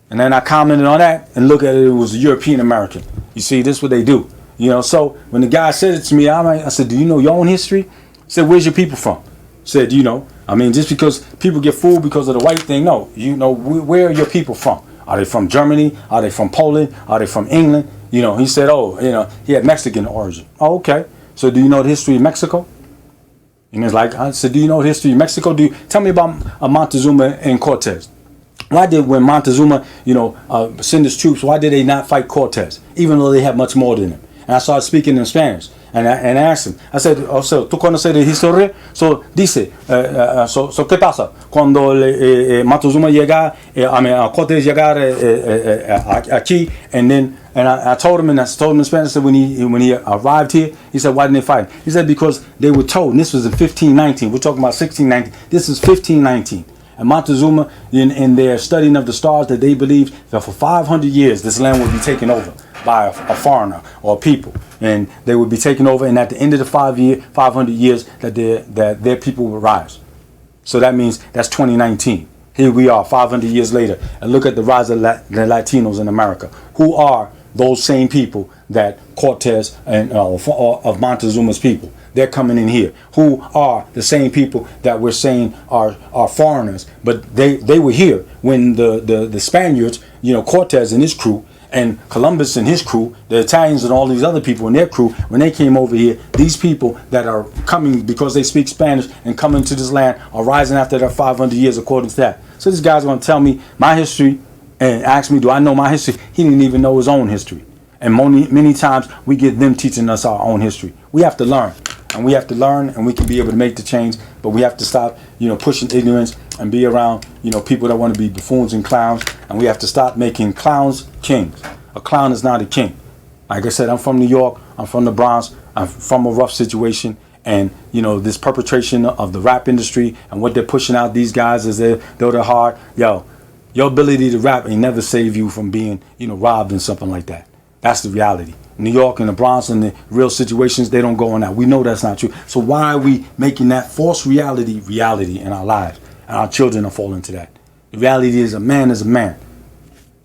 S1: And then I commented on that and look at it, it was a European American. You see, this is what they do. So when the guy said it to me, I said, do you know your own history? He said, where's your people from? I said, I mean, just because people get fooled because of the white thing, no. You know, where are your people from? Are they from Germany? Are they from Poland? Are they from England? You know, he said, oh, you know, he had Mexican origin. Oh, okay. So do you know the history of Mexico? And it's like, I said, do you know the history of Mexico? Tell me about Montezuma and Cortez. Why did, when Montezuma, you know, send his troops, why did they not fight Cortez, even though they had much more than him? And I started speaking in Spanish, and I asked him. I said, oh, so, ¿tú conoces la historia? So, dice, so, ¿qué pasa? Cuando Montezuma llega, Cortez llegar aquí, and I told him, and I told him in Spanish, that when he arrived here, he said, why didn't they fight? He said, because they were told, and this was in 1519, we're talking about 1619, this is 1519. And Montezuma, in their studying of the stars, that they believed that for 500 years this land would be taken over by a foreigner or a people, and they would be taken over, and at the end of the 500 years that their people would rise. So that means that's 2019. Here we are 500 years later, and look at the rise of the Latinos in America. Who are those same people that Cortez and of Montezuma's people? They're coming in here. Who are the same people that we're saying are foreigners, but they were here when the Spaniards, you know, Cortez and his crew, and Columbus and his crew, the Italians and all these other people and their crew, when they came over here, these people that are coming because they speak Spanish and coming to this land are rising after their 500 years according to that. So this guy's going to tell me my history and ask me, do I know my history? He didn't even know his own history. And many times we get them teaching us our own history. We have to learn. And we have to learn, and we can be able to make the change, but we have to stop, you know, pushing ignorance and be around, you know, people that want to be buffoons and clowns, and we have to stop making clowns kings. A clown is not a king. Like I said, I'm from New York, I'm from the Bronx, I'm from a rough situation, and, you know, this perpetration of the rap industry and what they're pushing out these guys as they're hard, yo, your ability to rap ain't never save you from being, you know, robbed and something like that. That's the reality. New York and the Bronx and the real situations, they don't go on that. We know that's not true. So why are we making that false reality in our lives? And our children are falling to that. The reality is a man is a man.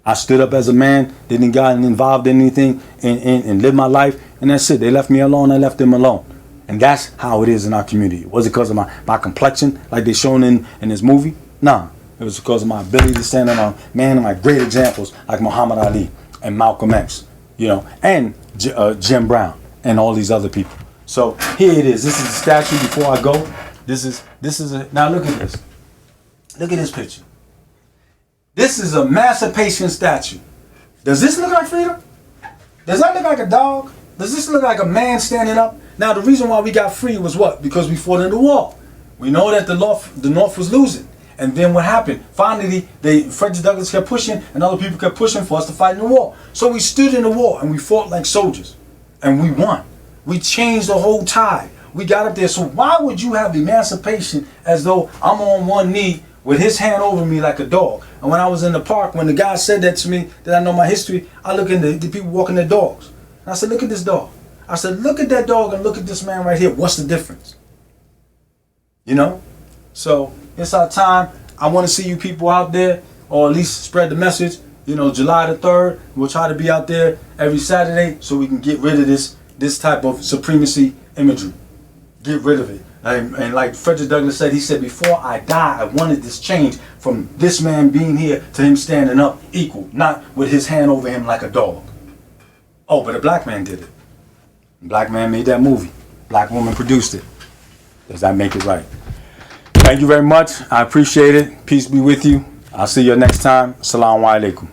S1: I stood up as a man, didn't get involved in anything, and live my life, and that's it. They left me alone, I left them alone. And that's how it is in our community. Was it because of my complexion, like they shown in this movie? Nah. It was because of my ability to stand on my great examples like Muhammad Ali and Malcolm X. You know, and Jim Brown and all these other people. So here it is. This is the statue before I go. This is a, now look at this. Look at this picture. This is a emancipation statue. Does this look like freedom? Does that look like a dog? Does this look like a man standing up? Now the reason why we got free was what? Because we fought in the war. We know that the North was losing. And then what happened? Finally, Frederick Douglass kept pushing, and other people kept pushing for us to fight in the war. So we stood in the war, and we fought like soldiers. And we won. We changed the whole tide. We got up there. So why would you have emancipation as though I'm on one knee with his hand over me like a dog? And when I was in the park, when the guy said that to me, that I know my history, I look at the people walking their dogs. And I said, look at this dog. I said, look at that dog and look at this man right here. What's the difference? You know? So it's our time. I want to see you people out there, or at least spread the message. You know, July the 3rd, we'll try to be out there every Saturday so we can get rid of this type of supremacy imagery. Get rid of it. And like Frederick Douglass said, he said, before I die, I wanted this change from this man being here to him standing up equal, not with his hand over him like a dog. Oh, but a black man did it. A black man made that movie. Black woman produced it. Does that make it right? Thank you very much. I appreciate it. Peace be with you. I'll see you next time. Assalamu alaikum.